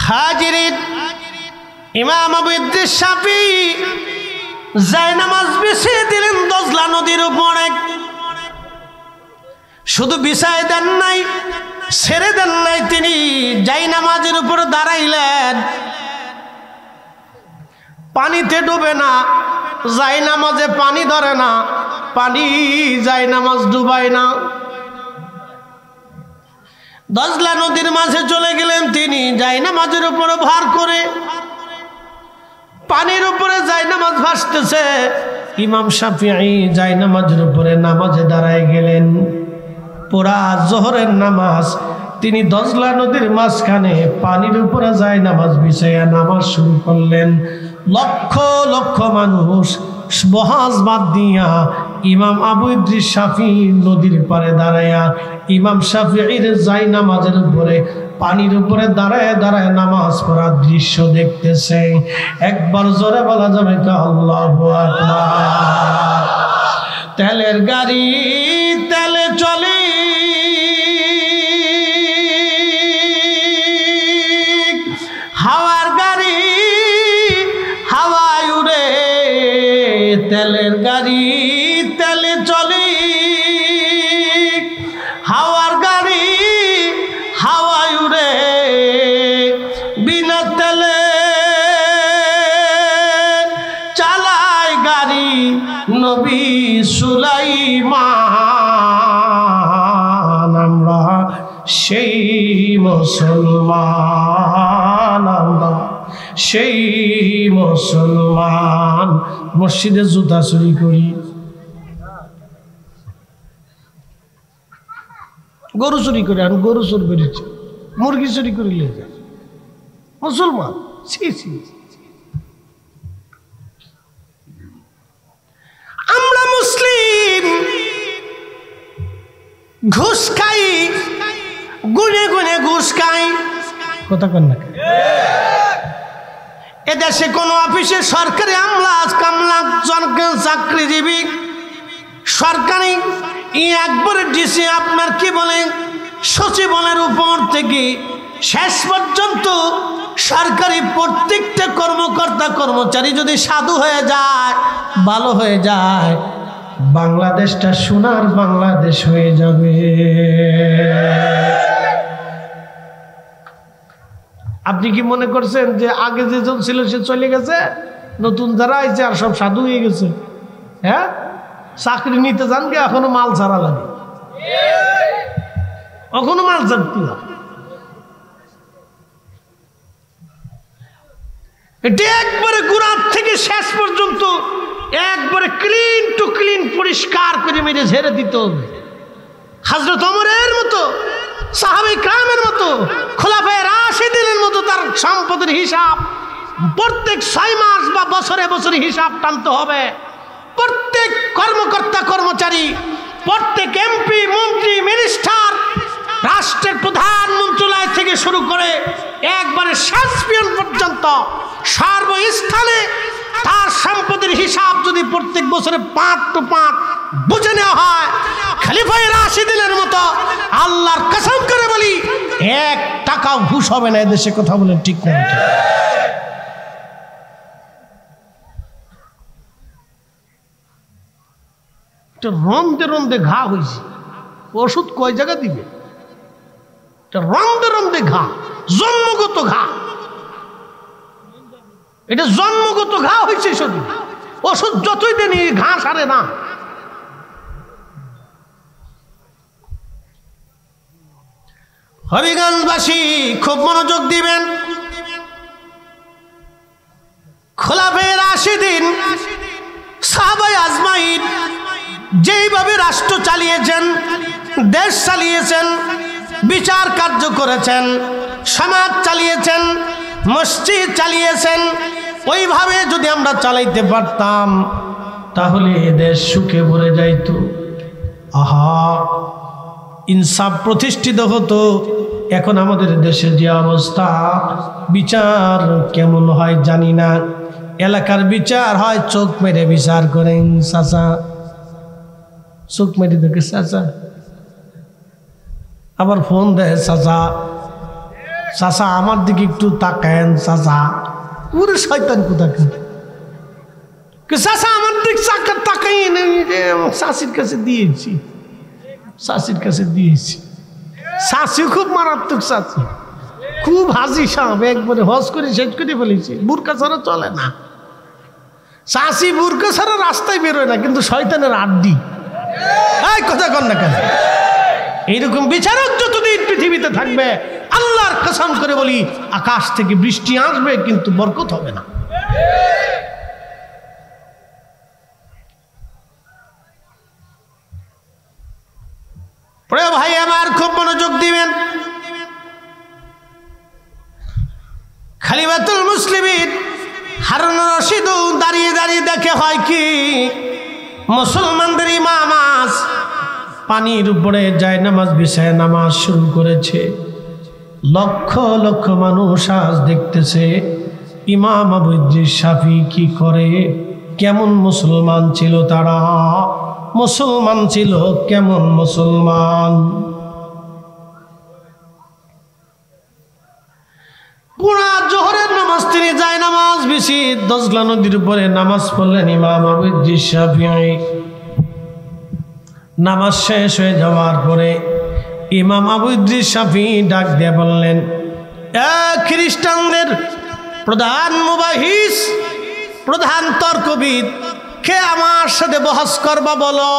হাজিরিন, ইমাম আবু ইদ্রিস শাফিঈ জায়নামাজ বিছিয়ে দিলেন দজলা নদীর উপরে। শুধু বিছায় দেন নাই, ছেড়ে দেন নাই, তিনি জায়নামাজের উপর দাঁড়াইলেন। পানিতে ডুবে না, জায়নামাজে পানি ধরে না, পানি জায়নামাজ ডুবায় না। দজলা নদীর মাঝে চলে গেলেন তিনি জায়নামাজের উপরে ভার করে। পানির উপরে জায়নামাজ ভাসতেছে। ইমাম শাফিঈ জায়নামাজের উপরে নামাজে দাঁড়ায় গেলেন। পুরা জোহরের নামাজ তিনি দজলা নদীর মাঝখানে পানির উপরে জায়নামাজ বিছাইয়া নামাজ শুরু করলেন। লক্ষ লক্ষ মানুষ বহাজ বাদ দিয়া ইমাম আবু ইদ্রিস শাফিঈ নদীর পারে দাঁড়ায়া ইমাম শাফিঈর জায়নামাজের উপরে পানির উপরে দাঁড়ায় দাঁড়ায় নামাজ পড়ার দৃশ্য দেখতেছে। একবার জোরে বলা যাবে কি আল্লাহু আকবার। তেলের গাড়ি তেলে চলে, হাওয়ার গাড়ি হাওয়ায় উড়ে। তেলের গাড়ি তেলে চলে, হাওয়ার গাড়ি হাওয়ায় উড়ে। বিনা তেলে চালায় গাড়ি নবী সুলাইমান। আমরা সেই মুসলমান, আমরা সেই মুসলমান। মসজিদে জুতা চুরি করি, গরু চুরি করে, আমি গরু চোর বেরিয়েছি, মুরগি চুরি করিলে মুসলমান। ছি ছি, আমরা মুসলিম। ঘুষ খাই, গুনে গুনে ঘুষ খাই। কথা কন না, এদেশে কোন অফিসে সরকারি আমলা কামলা চাকরিজীবী সরকারি একবারে ডিসি আপনার কি বলে সচিবের উপর থেকে শেষ পর্যন্ত সরকারি প্রত্যেকটা কর্মকর্তা কর্মচারী যদি সাধু হয়ে যায়, ভালো হয়ে যায়, বাংলাদেশটা সোনার বাংলাদেশ হয়ে যাবে। আপনি কি মনে করছেন যে আগে যেজন ছিল সে চলে গেছে, নতুন যারা আইছে আর সব সাধু হয়ে গেছে? হ্যাঁ, চাকরি নিতে যান গে, এখনো মাল ছাড়া লাগে, এখনো মাল ছাড়তে না। এটি একবারে গোড়ার থেকে শেষ পর্যন্ত একবারে ক্লিন টু ক্লিন পরিষ্কার করে মেরে ঝেড়ে দিতে হবে। হযরত ওমরের মতো, সাহাবায়ে কেরামের মতো, খোলাফায়ে রাশিদিনের মতো তার সম্পদের হিসাব প্রত্যেক 6 মাস বা বছরে বছরে হিসাব টানতে হবে। প্রত্যেক কর্মকর্তা কর্মচারী, প্রত্যেক এমপি মন্ত্রী মিনিস্টার, রাষ্ট্রের প্রধান মন্ত্রণালয় থেকে শুরু করে একবারে শেষ পিয়ন পর্যন্ত সর্বস্থানে তার সম্পদের হিসাব যদি প্রত্যেক বছরে 5 to 5 বুঝে নেওয়া হয়, খলিফায়ে রাশিদিনের মতো আল্লাহর কসম করে বলি 1 টাকাও ঘুষ হবে না এদেশে। কথা বলেন ঠিক না? রন্দে রন্দে ঘা হয়েছে, ওষুধ কয় জায়গা দিবে? রন্দে রন্দে ঘা, জন্মগত ঘা। এটা জন্মগত ঘা হয়েছে শুধু, ওষুধ যতই দেন ঘা সারে না। হবিগঞ্জবাসী খুব মনোযোগ দিবেন। খোলাফায়ে রাশিদিন সাহাবায়ে আজমাইন যেইভাবে রাষ্ট্র চালিয়েছেন, দেশ চালিয়েছেন, বিচার কার্য করেছেন, সমাজ চালিয়েছেন, মসজিদ চালিয়েছেন, ওইভাবে যদি আমরা চালাইতে পারতাম তাহলে দেশ সুখে ভরে যাইত। আহা, ইনসাফ প্রতিষ্ঠিত হতো। এখন আমাদের দেশের যে অবস্থা, বিচার কেমন হয় জানি না। এলাকার বিচার হয় চোখ মেরে বিচার করেন, চাচা চোখ মেরে দেখে চাচা, আবার ফোন দেয় চাচা, চাচা আমার দিকে একটু তাকায়েন চাচা। ওরে শয়তান কোথাকার, চাচা আমার দিক তাকাইন। চাষির কাছে দিয়েছি, চাষির কাছে দিয়েছি। চাষি খুব মারাত্মক, চাষি খুব হাজি সাহেব, একবারে হজ করে শেষ করে ফেলেছে। বুরকা ছাড়া চলে না, চাষি বুরকা ছাড়া রাস্তায় বেরোয় না, কিন্তু শয়তানের আড্ডি। এই কথা কন না কেন? এইরকম বিচারক যতদিন পৃথিবীতে থাকবে, আল্লাহর কসম করে বলি, আকাশ থেকে বৃষ্টি আসবে কিন্তু বরকত হবে না। প্রিয় ভাই আমার, খুব মনোযোগ দিবেন। খলিফাতুল মুসলিমিন হারুন রশিদ দাঁড়িয়ে দাঁড়িয়ে দেখে হয় কি, মুসলমানদের ইমাম আজ পানির উপরে যায় নামাজ বিছায় নামাজ শুরু করেছে। লক্ষ লক্ষ মানুষ আজ দেখতেছে ইমাম আবু ইদ্রিস শাফি কি করে, কেমন মুসলমান ছিল তারা, মুসলমান ছিল কেমন মুসলমান। পুরা জোহরের নামাজ তিনি যায় নামাজ বেশি দজলা নদীর উপরে নামাজ পড়লেন ইমাম আবু ইদ্রিস শাফিঈ। নামাজ শেষ হয়ে যাওয়ার পরে ইমাম আবু ইদ্রিস শাফিঈ ডাক দিয়ে বললেন, খ্রিস্টানদের প্রধান মুবাহিস, প্রধান তর্কবিদ, কে আমার সাথে বহস করবা বলো।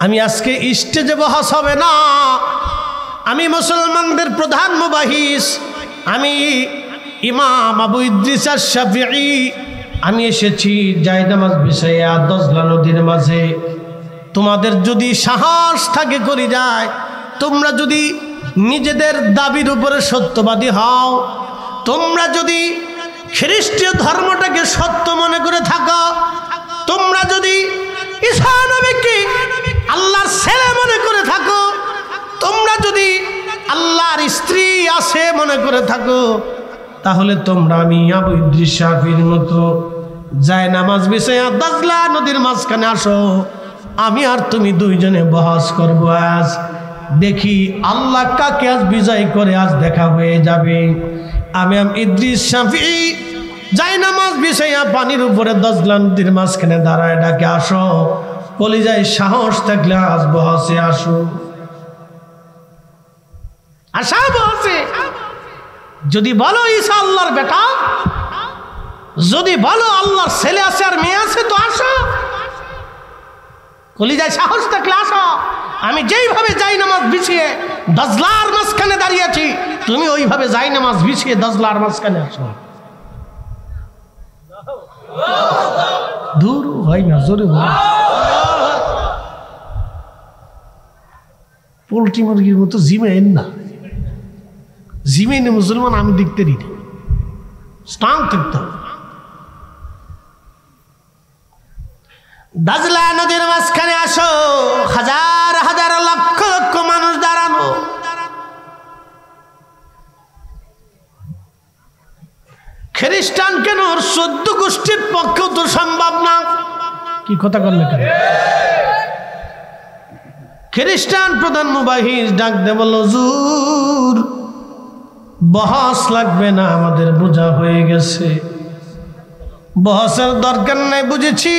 আমি আজকে স্টেজে বহস হবে না, আমি মুসলমানদের প্রধান মুবাহিস, আমি ইমাম আবু ইদ্রিস শাফিঈ, আমি এসেছি জায়নামাজ বিছাইয়া দজলা নদীর মাঝে। তোমাদের যদি সাহস থাকে করে যায়, তোমরা যদি নিজেদের দাবির উপরে সত্যবাদী হও, তোমরা যদি খ্রিস্টীয় ধর্মটাকে সত্য মনে করে থাকো, তোমরা যদি ঈসা নবীকে আল্লাহর ছেলে মনে করে থাকো, তোমরা যদি আল্লাহর স্ত্রী আছে মনে করে থাকো, তাহলে তোমরা আমি আবু ইদ্রিস শাফিঈর মতো জায়নামাজ বিছাইয়া দজলা নদীর মাঝখানে আসো। আমি আর তুমি দুইজনে বহস করবো। আজ দেখি আল্লাহ কাকে আজ বিজয় করে, আজ দেখা হয়ে যাবে। আমি ইদ্রিস শাফিঈ জায়নামাজ বিছাইয়া পানির উপরে দজলা নদীর মাঝখানে দাঁড়ায় ডাকে, আসো, কলিজায় সাহস থাকলে আজ বহসে আসো। আশা বহসে যদি বলো ঈসা আল্লাহর বেটা, যদি বলো আল্লাহর ছেলে আছে আর মেয়ে আছে, তো আসো, কলিজায় সাহস থাকলে আসো। আমি যেইভাবে জায়নামাজ বিছিয়ে দজলার মাঝখানে দাঁড়িয়েছি, তুমি ওইভাবে জায়নামাজ বিছিয়ে দজলার মাঝখানে আসো। দূর হয় না, জোরে পোল্ট্রি মুরগির মতো জিমেন না, জিমেনে মুসলমান আমি দেখতে দিই, স্ট্রং থাকতে হবে। দজলা নদীর মাঝখানে আসো, হাজার হাজার লক্ষ লক্ষ মানুষ দাঁড়ানো। খ্রিস্টান কেন, 14 গোষ্ঠীর পক্ষেও তো সম্ভব না। কি কথা করলে কেন? খ্রিস্টান প্রধান মুবাহিস ডাক দে বলল, হুজুর বহস লাগবে না, আমাদের বোঝা হয়ে গেছে, বহসের দরকার নাই, বুঝেছি।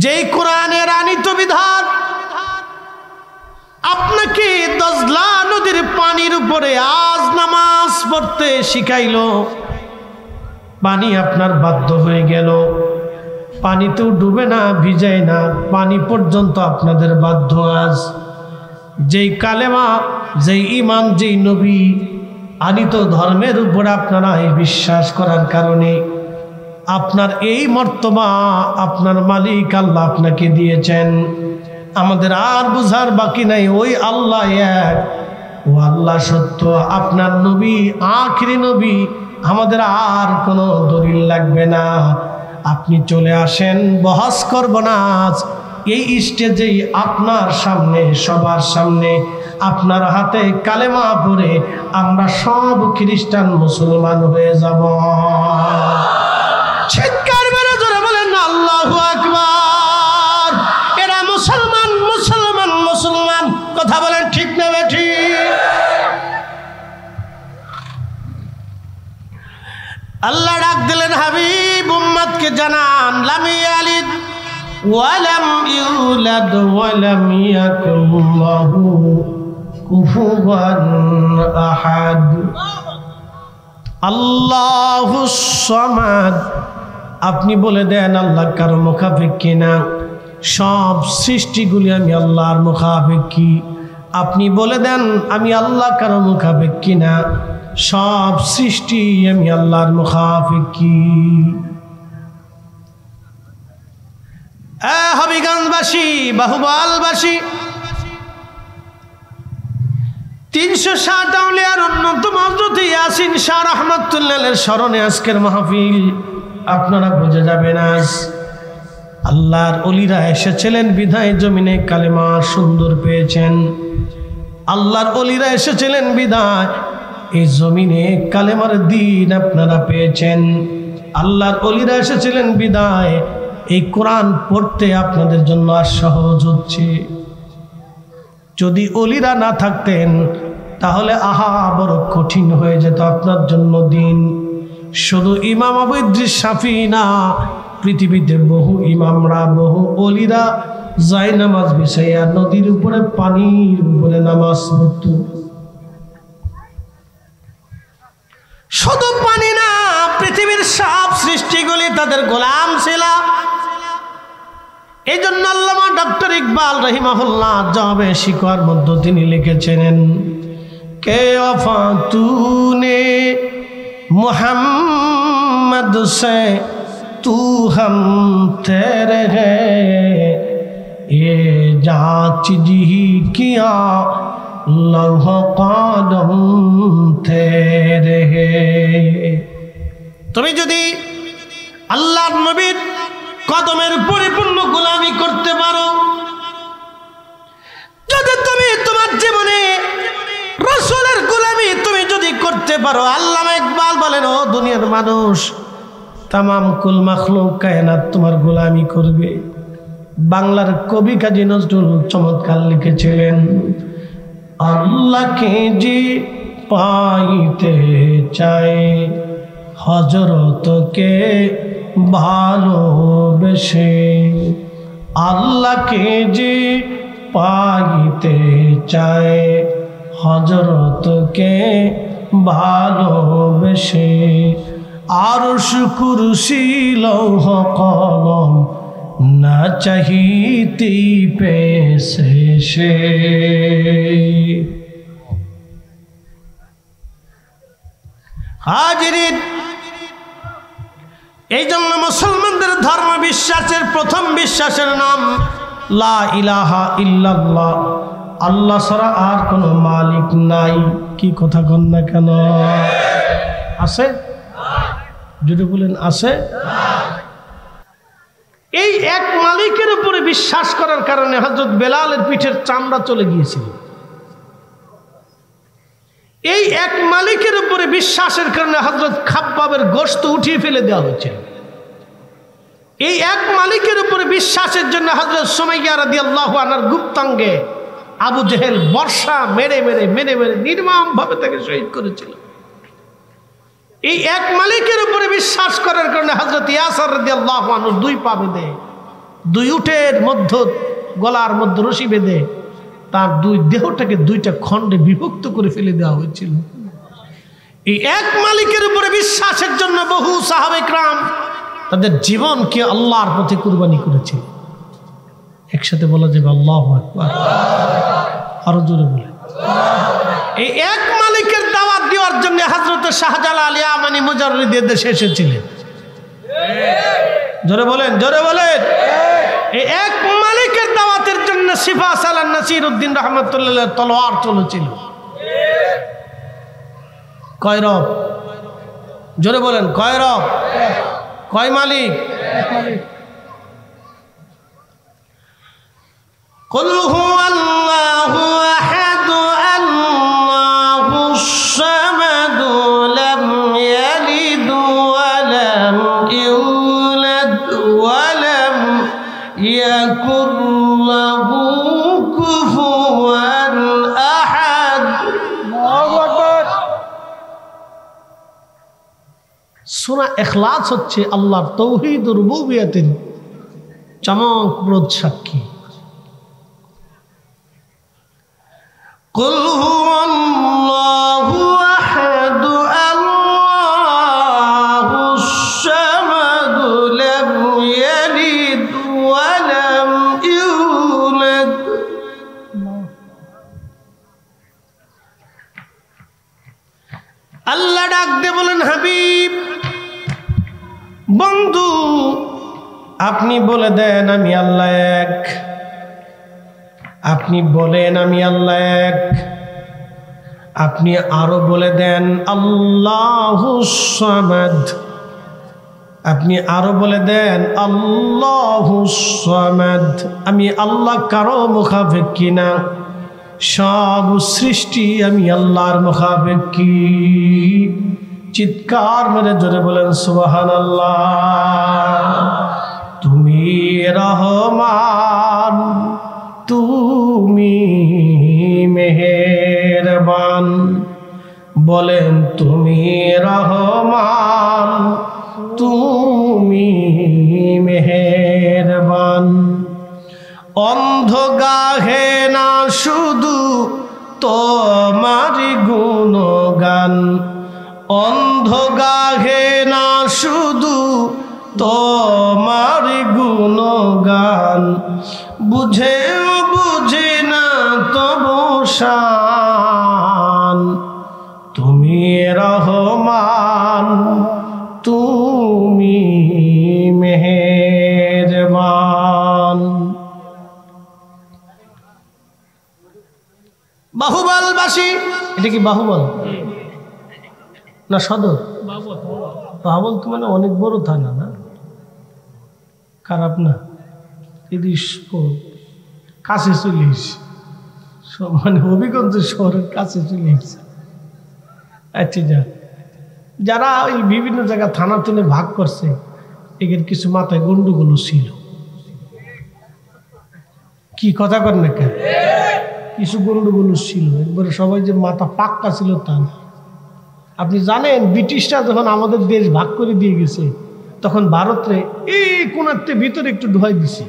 যেই কোরআনের আনিত বিধান আপনাকে দজলা নদীর পানির উপরে আজ নামাজ পড়তে শিখাইল, পানি আপনার বাধ্য হয়ে গেল, পানিতেও ডুবে না, ভিজায় না, পানি পর্যন্ত আপনাদের বাধ্য। আজ যেই কালেমা, যেই ইমান, যেই নবী আনিত ধর্মের উপর আপনারা বিশ্বাস করার কারণে আপনার এই মর্তবা আপনার মালিক আল্লাহ আপনাকে দিয়েছেন। আমাদের আর বুঝার বাকি নাই, ওই আল্লাহ এক, ও আল্লাহ সত্য, আপনার নবী আখিরি নবী, আমাদের আর কোনো দলিল লাগবে না। আপনি চলে আসেন, বহস করব না। আজ এই স্টেজেই আপনার সামনে, সবার সামনে আপনার হাতে কালেমা পড়ে আমরা সব খ্রিস্টান মুসলমান হয়ে যাব। চিৎকার মেরে জোরে বলেন না আল্লাহু আকবার। এরা মুসলমান, মুসলমান, মুসলমান, কথা বলেন ঠিক না বেঠিক? আল্লাহ ডাক দিলেন, হাবিব উম্মতকে জানান, লাম ইয়ালিদ ওয়ালাম ইউলাদ ওয়ালাম ইয়াকুল লাহু কুফুয়ান আহাদ। আল্লাহুস সামাদ। আপনি বলে দেন আল্লাহ কারো মুখাপেক্ষী না, সব সৃষ্টিগুলি আমি আল্লাহর মুখাপেক্ষী। আপনি বলে দেন আমি আল্লাহ কারো মুখাপেক্ষী না, সব সৃষ্টি আমি আল্লাহর মুখাপেক্ষী। হবিগঞ্জবাসী, বাহুবলবাসী, 360 আউলিয়ার অন্যতম হযরত ইয়াসিন শাহ রাহমাতুল্লাহের স্মরণে আজকের মাহফিল। আপনারা বুঝে যাবেন আজ আল্লাহর ওলিরা এসেছিলেন বিধায় জমিনে কালেমা সুন্দর পেয়েছেন। আল্লাহর ওলিরা এসেছিলেন বিধায় এই জমিনে কালেমার দিন আপনারা পেয়েছেন। আল্লাহর ওলিরা এসেছিলেন বিধায় এই কোরআন পড়তে আপনাদের জন্য আর সহজ হচ্ছে। যদি ওলিরা না থাকতেন তাহলে বড় কঠিন হয়ে যেত আপনার জন্য দিন। শুধু ইমাম আবু ইদ্রিস শাফিঈ না, পৃথিবীতে বহু ইমামরা, বহু ওলিরা যায় নামাজ বিছাইয়া নদীর উপরে, পানির উপরে নামাজ পড়ত। শুধু পানি না, পৃথিবীর সব সৃষ্টিগুলি তাদের গোলাম ছিল। এই জন্য আল্লামা ডক্টর ইকবাল রহিমাহুল্লাহ জবাবে শিকওয়ার মধ্যে তিনি লিখেছিলেন, কে ওয়াফা তূনে মুহাম্মদ সে তু হম তেরে হ্যায়, ये जांच जी किया लौह कदम तेरे है। তুমি যদি আল্লাহর নবীর কদমের পরিপূর্ণ গোলামি করতে পারো, যদি তুমি তোমার জীবনে রাসূলের গোলামি তুমি যদি করতে পারো, আল্লামা ইকবাল বলেন, ও দুনিয়ার মানুষ, তামাম কুল মাখলুক কায়নাত তোমার গোলামি করবে। বাংলার কবি কাজী নজরুল চমৎকার লিখেছিলেন, আল্লাহকে যে পাইতে চায় হযরতকে ভালোবেসে, আল্লাহকে যে পাইতে চায় হযরতকে ভালোবেসে, আরশ কুরসি লৌহ কলম না চাহিতি পেশে সে। হাজিরিন, এই জন্য মুসলমানদের ধর্ম বিশ্বাসের প্রথম বিশ্বাসের নাম লা ইলাহা ইল্লাল্লাহ, আল্লাহ ছাড়া আর কোনো মালিক নাই। কি কথা কন না কেন? আছে? যদি বলেন আছে। এই এক মালিকের উপরে বিশ্বাস করার কারণে হযরত বেলালের পিঠের চামড়া চলে গিয়েছিল। এই এক মালিকের উপরে বিশ্বাসের কারণে হযরত খাব্বাবের গোশত উঠিয়ে ফেলে দেওয়া হয়েছিল। এই এক মালিকের উপরে বিশ্বাসের জন্য হযরত সুমাইয়া রাদিয়াল্লাহু আনহার গুপ্তাঙ্গে আবু জেহেল বর্ষা মেরে মেরে নির্মমভাবে তাকে শহীদ করেছিল। এই এক মালিকের উপরে বিশ্বাস করার কারণে হযরত ইয়াসির রাদিয়াল্লাহু আনহু 2 পা বেঁধে, 2 উটের মধ্যে গলার মধ্যে রশি বেঁধে তার 2 দেহটাকে 2টা খণ্ডে বিভক্ত করে ফেলে দেওয়া হয়েছিল। এই এক মালিকের উপরে বিশ্বাসের জন্য বহু সাহাবায়ে কেরাম তাদের জীবনকে আল্লাহর পথে কুরবানি করেছিল। একসাথে বলা যাবে আল্লাহু আকবার, আরো জোরে বলে। এই এক মালিকের দাওয়াত দেওয়ার জন্য হযরত শাহজালাল ইয়ামানি মুজাররিদ দেশে এসেছিলেন। জোরে বলেন, জোরে বলেন। এই এক মালিকের দাওয়াতের জন্য সিফা সালান নাসিরউদ্দিন রহমাতুল্লাহ তলোয়ার চলেছিল। কয় রব? জোরে বলেন, কয় রব? কয় মালিক? কুল হুয়াল্লাহু আহাদ আল্লাহুস সামাদ লাম ইয়ালিদ ওয়া লাম ইউলাদ ওয়া লাম ইয়াকুল লাহু কুফুয়ান আহাদ। আল্লাহু আকবার। সূরা ইখলাস হচ্ছে আল্লাহর তাওহীদ ও রুবুবিয়তের চমকপ্রদ সাক্ষী। কুল হুয়াল্লাহু আহাদ আল্লাহুস সামাদ লাম ইয়ালিদ ওয়া লাম ইউলাদ। আল্লাহ ডাক দিয়ে বলেন, হাবিব বন্ধু আপনি বলে দেন আমি আল্লাহ এক। আপনি বলেন আমি আল্লাহ এক। আপনি আরো বলে দেন আল্লাহুস সামাদ। আপনি আরো বলে দেন আল্লাহুস সামাদ। আমি আল্লাহ কারো মুখাপেক্ষী না, সব সৃষ্টি আমি আল্লাহর মুখাপেক্ষী। চিৎকার মেরে জোরে বলেন সুবহানাল্লাহ। তুমি রহমান, তুমি মেহেরবান। বলেন তুমি রহমান, তুমি মেহেরবান। অন্ধ গাহে না শুধু তোমার গুণগান, অন্ধ গাহে না শুধু তোমার গুণগান। বুঝেও বুঝে না তবু শান। তুমি রহমান, তুমি মেহেরবান। বাহুবলবাসী, এটা কি বাহুবল না সদর? বাহুবল তো মানে অনেক বড় থানা না, খারাপ না। এদিস কাছে চলে এসে মানে হবিগঞ্জ শহরের কাছে চলে এসে। আচ্ছা যা যারা এই বিভিন্ন জায়গায় থানা তুলে ভাগ করছে, এদের কিছু মাথায় গন্ডগোল ছিল। কি কথা কর না কেন? কিছু গন্ডগোল ছিল, একবারে সবাই যে মাথা পাক্কা ছিল তা না। আপনি জানেন ব্রিটিশরা যখন আমাদের দেশ ভাগ করে দিয়ে গেছে, তখন ভারতে এই কোনাতে ভিতরে একটু ঢুকাই দিছে।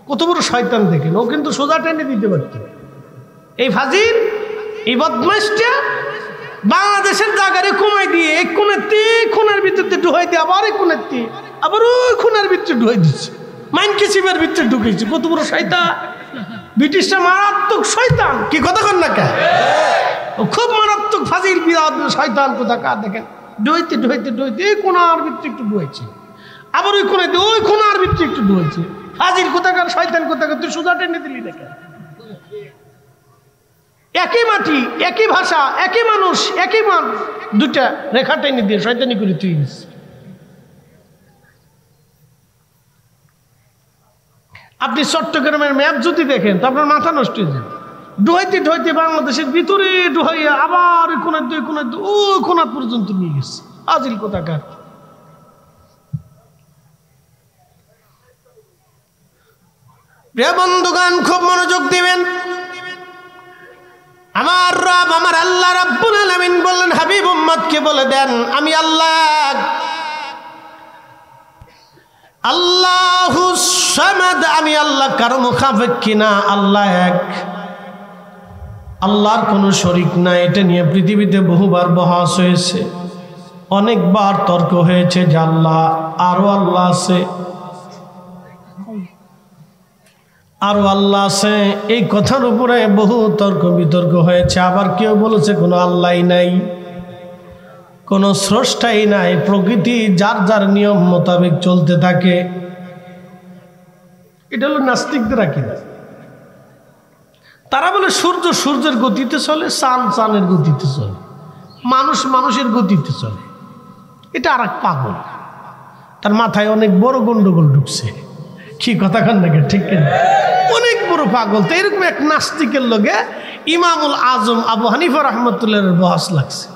কত বড় শয়তান দেখেন, ও কিন্তু সোজা টেনে দিতে পারত। এই ফাজিল, এই বদমাইশটা বাংলাদেশের জায়গায় কমাই দিয়ে এক কোনাতে কোনার ভিতরে ঢুকাই দিয়ে আবার এক কোনাতে আবার ওই কোনার ভিতরে ঢুকাই দিচ্ছে। মাইনকে শিবের ভিতরে ঢুকেছে। কত বড় শয়তান! ব্রিটিশরা মারাত্মক শয়তান। কি কথা কন না কে? ও খুব মারাত্মক ফাজিল বিরাট শয়তান কোথাকার। দেখেন ঢুইতে ঢুইতে ঢুইতে এই কোনার ভিতরে একটু ঢুয়েছে, আবার ওই কোনাতে ওই কোনার ভিতরে একটু ঢুয়েছে। ফাজিল কোথাকার, শয়তান কোথাকার, তুই সোজা টেনে দিলি দেখেন। একই মাটি, একই ভাষা, একই মানুষ, একই মান, দুটা রেখা টেনে দিয়ে শয়তানি করে তুই গেছিস। আপনি চট্টগ্রামের ম্যাপ যদি দেখেন তো আপনার মাথা নষ্ট হয়ে যাবে। ঢুইতে ঢুইতে বাংলাদেশের ভিতরে ঢুকাইয়া আবার ওই কোনার দুই কোনার ওই কোনা পর্যন্ত নিয়ে গেছে। আজিল কোথাকার। প্রিয় বন্ধুগণ খুব মনোযোগ দিবেন। আমার রব আমার আল্লাহ রাব্বুল আলামিন বললেন, হাবিব উম্মতকে বলে দেন আমি আল্লাহ। আল্লাহুস সামাদ, আমি আল্লাহ কারো মুখাপেক্ষী না, আল্লাহ এক, আল্লাহর কোনো শরীক নাই। এটা নিয়ে পৃথিবীতে বহুবার বহস হয়েছে, অনেকবার তর্ক হয়েছে যে আল্লাহ আরো আল্লাহ আছে, আরো আল্লাহ আছে। এই কথার উপরে বহু তর্ক বিতর্ক হয়েছে। আবার কেউ বলেছে কোনো আল্লাহই নাই, কোনো স্রষ্টাই নাই, প্রকৃতি যার যার নিয়ম মোতাবেক চলতে থাকে। এটা হলো নাস্তিকদের আকীদা। তারা বলে সূর্য সূর্যের গতিতে চলে, চাঁদ চাঁদের গতিতে চলে, মানুষ মানুষের গতিতে চলে। এটা আর এক পাগল, তার মাথায় অনেক বড় গন্ডগোল ঢুকছে। কি কথা কান নাকি? ঠিক কিনা? অনেক বড় পাগল। তো এরকম এক নাস্তিকের লগে ইমামুল আজম আবু হানিফা রহমতুল্লাহর বহস লাগছে।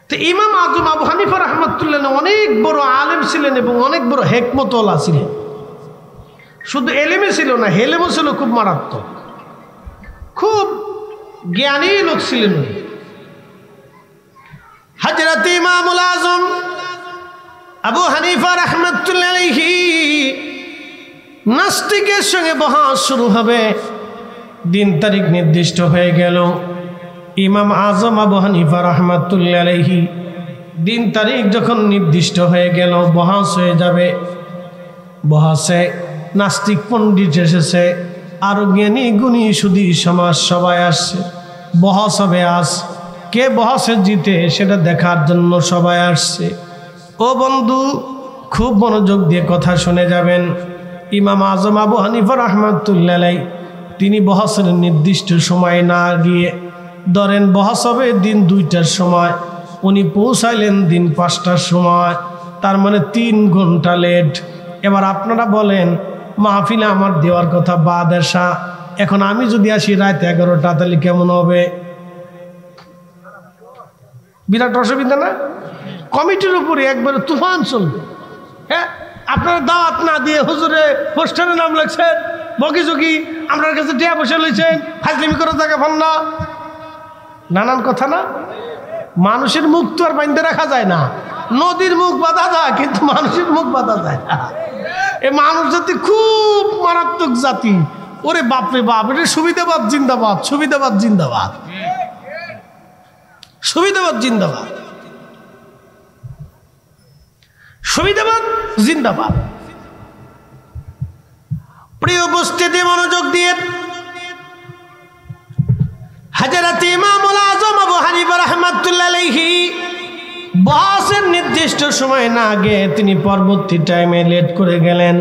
তো ইমাম আজম আবু হানিফা রহমতুল্লাহ অনেক বড় আলেম ছিলেন এবং অনেক বড় হেকমতওয়ালা ছিলেন। শুধু এলেমে ছিল না, হেলেমও ছিল খুব মারাত্মক। খুব জ্ঞানী লোক ছিলেন। হযরত ইমামুল আজম আবু হানিফা রাহমাতুল্লাহি আলাইহি নাস্তিকের সঙ্গে বহস শুরু হবে। দিন তারিখ নির্দিষ্ট হয়ে গেল। ইমাম আজম আবু হানিফা রাহমাতুল্লাহি আলাইহি দিন তারিখ যখন নির্দিষ্ট হয়ে গেল, বহস হয়ে যাবে। বহসে নাস্তিক পণ্ডিত এসেছে, আরো জ্ঞানী গুণী সুধী সমাজ সবাই আসছে। বহস হবে আজ, কে বহসে জিতে সেটা দেখার জন্য সবাই আসছে। ও বন্ধু, খুব মনোযোগ দিয়ে কথা শুনে যাবেন। ইমাম আজম আবু হানিফা রাহমাতুল্লাহি আলাইহি তিনি বহসের নির্দিষ্ট সময় না গিয়ে, ধরেন বহস হবে দিন 2টার সময়, উনি পৌঁছাইলেন দিন 5টার সময়, তার মানে 3 ঘন্টা লেট। এবার আপনারা বলেন, মাহফিলে আমার দেওয়ার কথা বাদেশা, এখন আমি যদি আসি রাত 11টা, তাহলে কেমন হবে? বিরাট অসুবিধা না? কমিটির উপরে একবারে তুফান চলবে। হ্যাঁ, আপনারা দাওয়াত না দিয়ে হুজুরে পোস্টারে নাম লেখছেন, বগিজুগি আপনার কাছে টিয়া বসে লইছেন, ফাজলিমি করে থাকে ফোন না, নানান কথা না। মানুষের মুখ তো আর বাইন্ধে রাখা যায় না। নদীর মুখ বাঁধা যায়, কিন্তু মানুষের মুখ বাঁধা যায় না। এ মানুষ জাতি খুব মারাত্মক জাতি। ওরে বাপরে বাপ, এটা সুবিধাবাদ জিন্দাবাদ, সুবিধাবাদ জিন্দাবাদ, সুবিধাবাদ জিন্দাবাদ, সুবিধাবাদ জিন্দাবাদ। প্রিয় উপস্থিতি, মনোযোগ দিয়ে হযরত ইমামুল আযম আবু হানিফা রাহমাতুল্লাহি আলাইহি বহসের নির্দিষ্ট সময় না আগে তিনি পরবর্তী টাইমে লেট করে গেলেন।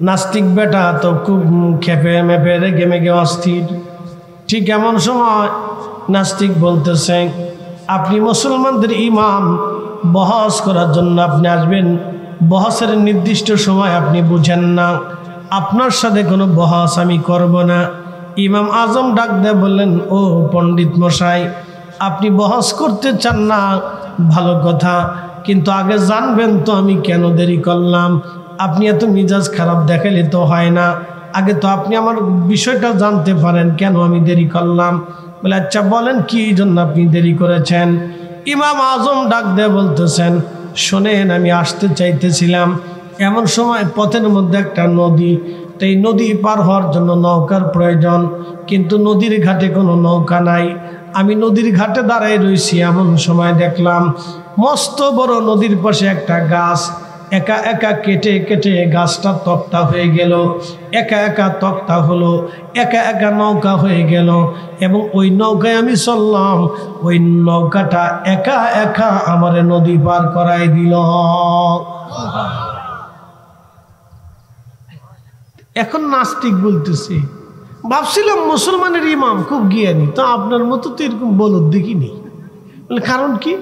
নাস্তিক বেটা তো খুব খেপে মেপে রেগে মেগে অস্থির। ঠিক এমন সময় নাস্তিক বলতেছেন, আপনি মুসলমানদের ইমাম, বহস করার জন্য আপনি আসবেন, বহসের নির্দিষ্ট সময় আপনি বুঝেন না, আপনার সাথে কোনো বহস আমি করব না। ইমাম আজম ডাক দিয়ে বললেন, ও পণ্ডিত মশাই, আপনি বহস করতে চান না, ভালো কথা, কিন্তু আগে জানবেন তো আমি কেন দেরি করলাম। আপনি এত মিজাজ খারাপ দেখালে তো হয় না, আগে তো আপনি আমার বিষয়টা জানতে পারেন কেন আমি দেরি করলাম। বলে, আচ্ছা বলেন কি জন্য আপনি দেরি করেছেন? ইমাম আজম ডাক দিয়ে বলতেছেন, শোনেন, আমি আসতে চাইতেছিলাম, এমন সময় পথের মধ্যে একটা নদী, তো এই নদী পার হওয়ার জন্য নৌকার প্রয়োজন, কিন্তু নদীর ঘাটে কোনো নৌকা নাই। আমি নদীর ঘাটে দাঁড়াই রয়েছি, এমন সময় দেখলাম মস্ত বড় নদীর পাশে একটা গাছ, একা একা কেটে কেটে গাছটা তক্তা হয়ে গেল, একা একা তক্তা হলো, একা একা নৌকা হয়ে গেল, এবং ওই নৌকায় আমি চললাম, ওই নৌকাটা একা একা আমার নদী পার করাই দিল। এখন নাস্তিক বলতেছে, ভাবছিলাম মুসলমানের ইমাম খুব জ্ঞানী, তো আপনার মতো তো এরকম বলদ দেখিনি। বলে, কারণ কি?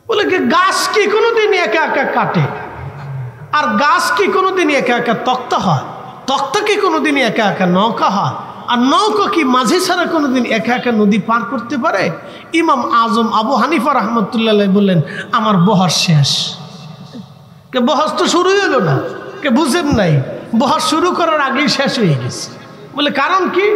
বলে, গাছ কি কোনোদিন একা একা কাটে? আর গাছ কি কোনোদিন একা একা তক্তা হয়? তক্তা কি কোনোদিন একা একা নৌকা হয়? আর নৌকা কি মাঝে ছাড়া কোনোদিন একা একা নদী পার করতে পারে? ইমাম আজম আবু হানিফা রাহমাতুল্লাহি আলাইহি বললেন, আমার বহস শেষ। কে বহস তো শুরুই হলো না, কে বুঝেন নাই, বহস শুরু করার আগেই শেষ হয়ে গেছে। বলে, কারণ কি?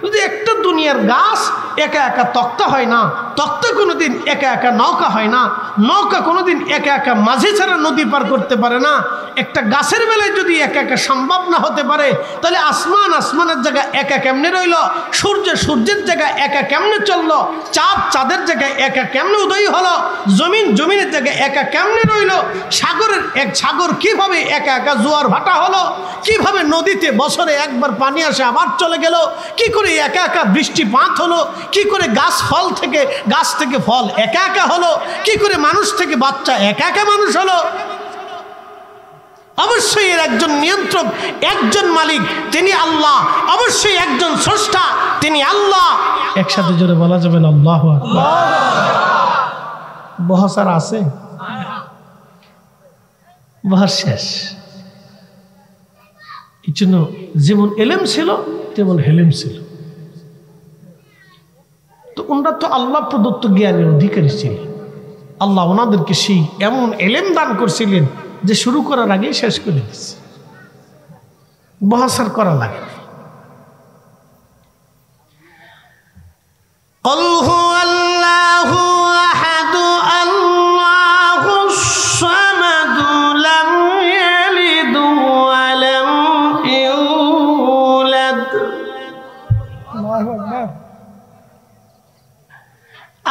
যদি একটা দুনিয়ার গাছ একা একা তক্তা হয় না, তক্তা কোনোদিন একা একা নৌকা হয় না, নৌকা কোনোদিন একা একা মাঝে ছাড়া নদী পার করতে পারে না। একটা গাছের বেলায় যদি একা একা সম্ভব না হতে পারে, তাহলে আসমান আসমানের জায়গায় একা কেমনে রইল? সূর্য সূর্যের জায়গায় একা কেমনে চললো? চাঁদ চাঁদের জায়গায় একা কেমনে উদয় হলো? জমিন জমিনের জায়গায় একা কেমনে রইল? সাগরের এক সাগর কিভাবে একা একা জোয়ার ভাটা হলো? কিভাবে নদীতে বছরে একবার পানি আসে আবার চলে গেল? কি করে একা একা বৃষ্টিপাত হলো? কি করে গাছ থেকে ফল একা একা হলো? কি করে মানুষ থেকে বাচ্চা একা একা মানুষ হলো? অবশ্যই এর একজন নিয়ন্ত্রক, একজন মালিক, তিনি আল্লাহ। অবশ্যই একজন স্রষ্টা, তিনি আল্লাহ। একসাথে জোরে বলা যাবে না, আল্লাহু আকবার। বহস আর আছে? বহস শেষ। এই জন্য যেমন এলেম ছিল তেমন হেলেম ছিল। তো ওনারা তো আল্লাহ প্রদত্ত জ্ঞানের অধিকারী ছিলেন। আল্লাহ ওনাদেরকে সেই এমন এলেম দান করছিলেন যে শুরু করার আগেই শেষ করে দিচ্ছে, বহস আর করা লাগে। قل هو الله أحد الله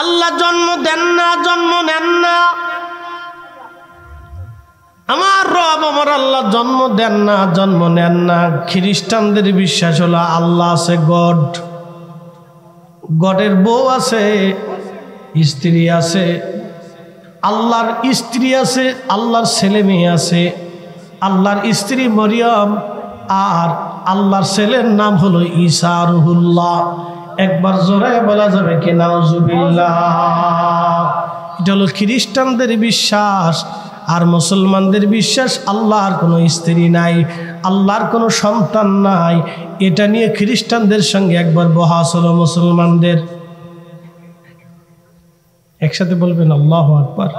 আল্লাহ জন্ম দেন না, জন্ম নেন না। আমার রব আমার আল্লাহ জন্ম দেন না, জন্ম নেন না। খ্রিস্টানদের বিশ্বাস হলো আল্লাহ আছে, গড, গডের বউ আছে, স্ত্রী আছে, আল্লাহর স্ত্রী আছে, আল্লাহর ছেলে মেয়ে আছে। আল্লাহর স্ত্রী মরিয়ম আর আল্লাহর ছেলের নাম হলো ঈসা রুহুল্লাহ। একবার জোরে বলা যাবে কি নাউজুবিল্লাহ? এটা হলো খ্রিস্টানদের বিশ্বাস। আর মুসলমানদের বিশ্বাস আল্লাহর কোনো স্ত্রী নাই, আল্লাহর কোনো সন্তান নাই। এটা নিয়ে খ্রিস্টানদের সঙ্গে একবার বহাস হলো মুসলমানদের। একসাথে বলবেন আল্লাহু আকবার।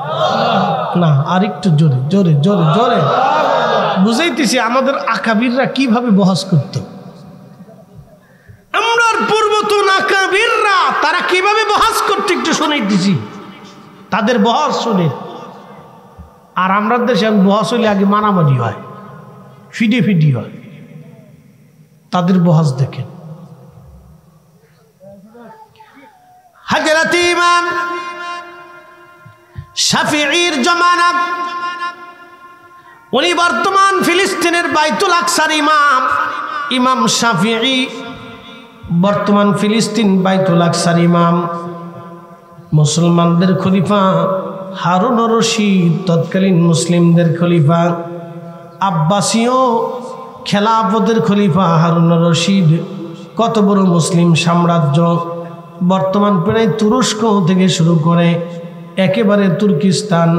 না, আর একটু জোরে জোরে জোরে জোরে বুঝাইতেছি আমাদের আকাবিররা কিভাবে বহাস করত। আমরার পূর্বতন আকাবিররা তারা কিভাবে বহাস করতে একটু শুনাইতেছি, তাদের বহাস শুনে। আর আমরা দেশে বহাস হইলে আগে মারামারি হয়, ফিডে ফিডি হয়। তাদের বহাস দেখেন। হযরত ইমাম শাফিঈর জামানা, উনি বর্তমান ফিলিস্তিনের বাইতুল আকসার ইমাম। ইমাম শাফিঈ বর্তমান ফিলিস্তিন বাইতুল আকসার ইমাম। মুসলমানদের খলিফা হারুন রশিদ তৎকালীন মুসলিমদের খলিফা। আব্বাসীয় খেলাফতের খলিফা হারুন রশিদ। কত বড় মুসলিম সাম্রাজ্য! বর্তমান প্রায় তুরস্ক থেকে শুরু করে একেবারে তুর্কিস্তান,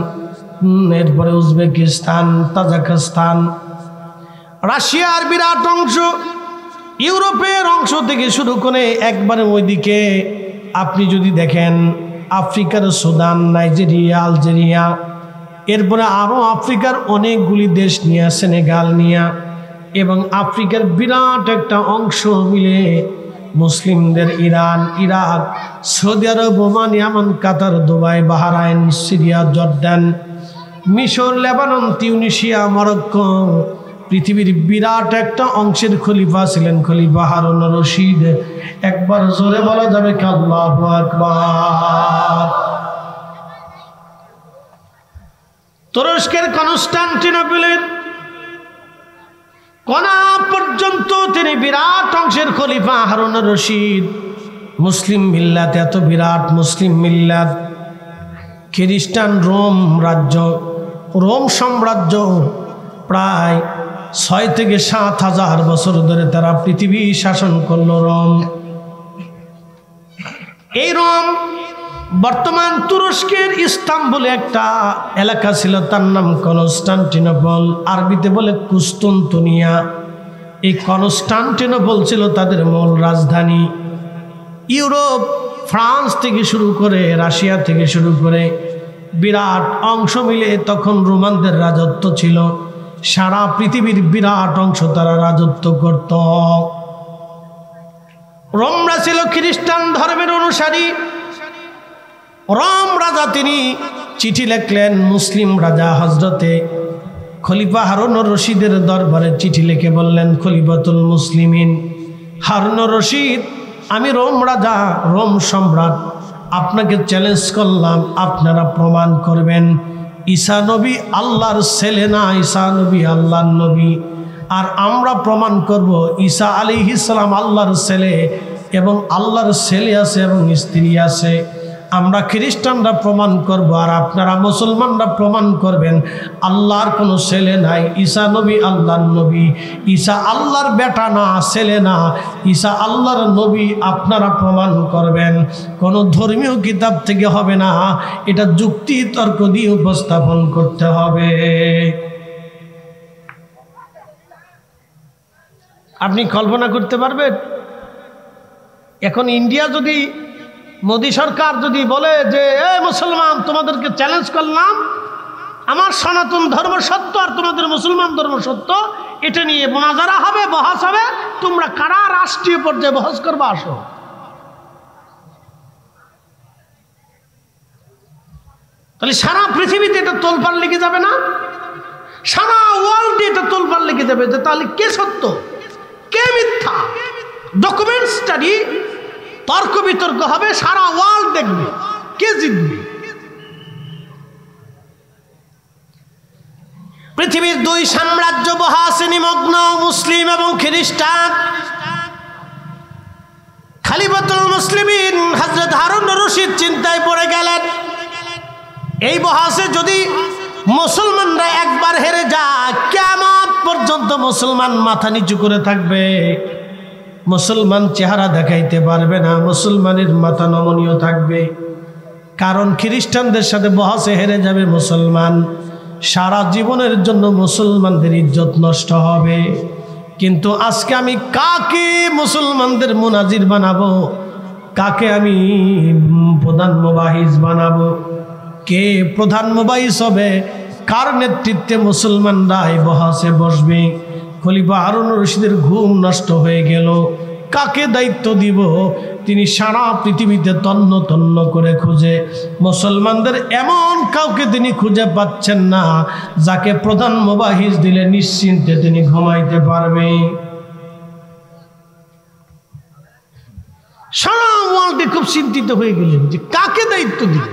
এরপরে উজবেকিস্তান, তাজিকিস্তান, রাশিয়ার বিরাট অংশ, ইউরোপের অংশ থেকে শুরু করে একবারে ওইদিকে আপনি যদি দেখেন আফ্রিকার সুদান, নাইজেরিয়া, আলজেরিয়া, এরপরে আরও আফ্রিকার অনেকগুলি দেশ নিয়ে, সেনেগাল নিয়ে, এবং আফ্রিকার বিরাট একটা অংশ মিলে মুসলিমদের ইরান, ইরাক, সৌদি আরব, ওমান, ইয়ামান, কাতার, দুবাই, বাহরাইন, সিরিয়া, জর্ডান, মিশর, লেবানন, তিউনিসিয়া, মরক্কো, পৃথিবীর বিরাট একটা অংশের খলিফা ছিলেন খলিফা হারুন রশিদ। একবার জোরে বলা যাবে কি আল্লাহু আকবার? তুরস্কের কনস্টান্টিনোপলের কোনা পর্যন্ত তিনি বিরাট অংশের খলিফা হারুন রশিদ। মুসলিম মিল্লাত, এত বিরাট মুসলিম মিল্লাত, খ্রিস্টান রোম রাজ্য, রোম সাম্রাজ্য প্রায় 6 থেকে 7 হাজার বছর ধরে তারা পৃথিবী শাসন করল। রোম, এই রোম বর্তমান তুরস্কের ইস্তাম্বুলে একটা এলাকা ছিল, তার নাম কনস্টান্টিনোপল, আরবিতে বলে কুস্তন্তনিয়া। এই কনস্টান্টিনোপল ছিল তাদের মূল রাজধানী। ইউরোপ, ফ্রান্স থেকে শুরু করে, রাশিয়া থেকে শুরু করে বিরাট অংশ মিলে তখন রোমানদের রাজত্ব ছিল। সারা পৃথিবীর বিরাট অংশ তারা রাজত্ব করত। রোমরা ছিল খ্রিস্টান ধর্মের অনুসারী। রোম রাজা তিনি চিঠি লিখলেন, মুসলিম রাজা হজরতে খলিফা হারুন রশিদের দরবারে চিঠি লিখে বললেন, খলিফাতুল মুসলিমিন হারুন রশিদ, আমি রোম রাজা, রোম সম্রাট, আপনাকে চ্যালেঞ্জ করলাম, আপনারা প্রমাণ করবেন ঈসা নবী আল্লাহর ছেলে না, ঈসা নবী আল্লাহর নবী। আর আমরা প্রমাণ করব ঈসা আলাইহিস সালাম আল্লাহর ছেলে, এবং আল্লাহর ছেলে আছে এবং স্ত্রী আছে। আমরা খ্রিস্টানরা প্রমাণ করব, আর আপনারা মুসলমানরা প্রমাণ করবেন আল্লাহর কোনো ছেলে নাই, ঈসা নবী আল্লাহর নবী। ঈসা আল্লাহর বেটা না, ছেলে না, ঈসা আল্লাহর নবী। আপনারা প্রমাণ করবেন, কোনো ধর্মীয় কিতাব থেকে হবে না, এটা যুক্তি তর্ক দিয়ে উপস্থাপন করতে হবে। আপনি কল্পনা করতে পারবেন এখন ইন্ডিয়া যদি, মোদী সরকার যদি বলে যে এ মুসলমান, তোমাদেরকে চ্যালেঞ্জ করলাম, আমার সনাতন ধর্ম সত্য আর তোমাদের মুসলমান ধর্ম সত্য, এটা নিয়ে মোনাজারা হবে, বহাস হবে, তোমরা কারা রাষ্ট্রীয় পর্যায়ে বহাস করবা, আসো। তাহলে সারা পৃথিবীতে এটা তোলপাড় লেগে যাবে না? সারা ওয়ার্ল্ডে এটা তোলপাড় লেগে যাবে যে তাহলে কে সত্য কে মিথ্যা। ডকুমেন্ট স্টাডি, তর্ক বিতর্ক হবে, সারা ওয়ার্ল্ড দেখবে। কে জিতবে? পৃথিবীর দুই সাম্রাজ্য বহাসে নিমগ্ন, মুসলিম এবং খ্রিস্টান। খলিফাতুল মুসলিমিন হযরত হারুন রশিদ চিন্তায় পড়ে গেলেন, এই বহাসে যদি মুসলমানরা একবার হেরে যায়, কিয়ামত পর্যন্ত মুসলমান মাথা নিচু করে থাকবে, মুসলমান চেহারা দেখাইতে পারবে না, মুসলমানের মাথা নমনীয় থাকবে। কারণ খ্রিস্টানদের সাথে বহাসে হেরে যাবে মুসলমান, সারা জীবনের জন্য মুসলমানদের ইজ্জত নষ্ট হবে। কিন্তু আজকে আমি কাকে মুসলমানদের মুনাজির বানাবো, কাকে আমি প্রধান মুবাহিস বানাবো? কে প্রধান মুবাহিস হবে? কার নেতৃত্বে মুসলমানরা এই বহাসে বসবে? খলিফা হারুন রশিদের ঘুম নষ্ট হয়ে গেল। কাকে দায়িত্ব দিব? তিনি সারা পৃথিবীতে তন্ন তন্ন করে খুঁজে মুসলমানদের এমন কাউকে তিনি খুঁজে পাচ্ছেন না যাকে প্রধান মুবাহিস দিলে নিশ্চিন্তে তিনি ঘুমাইতে পারবে। সারা ওয়ার্ল্ডে খুব চিন্তিত হয়ে গেলেন যে কাকে দায়িত্ব দিবে।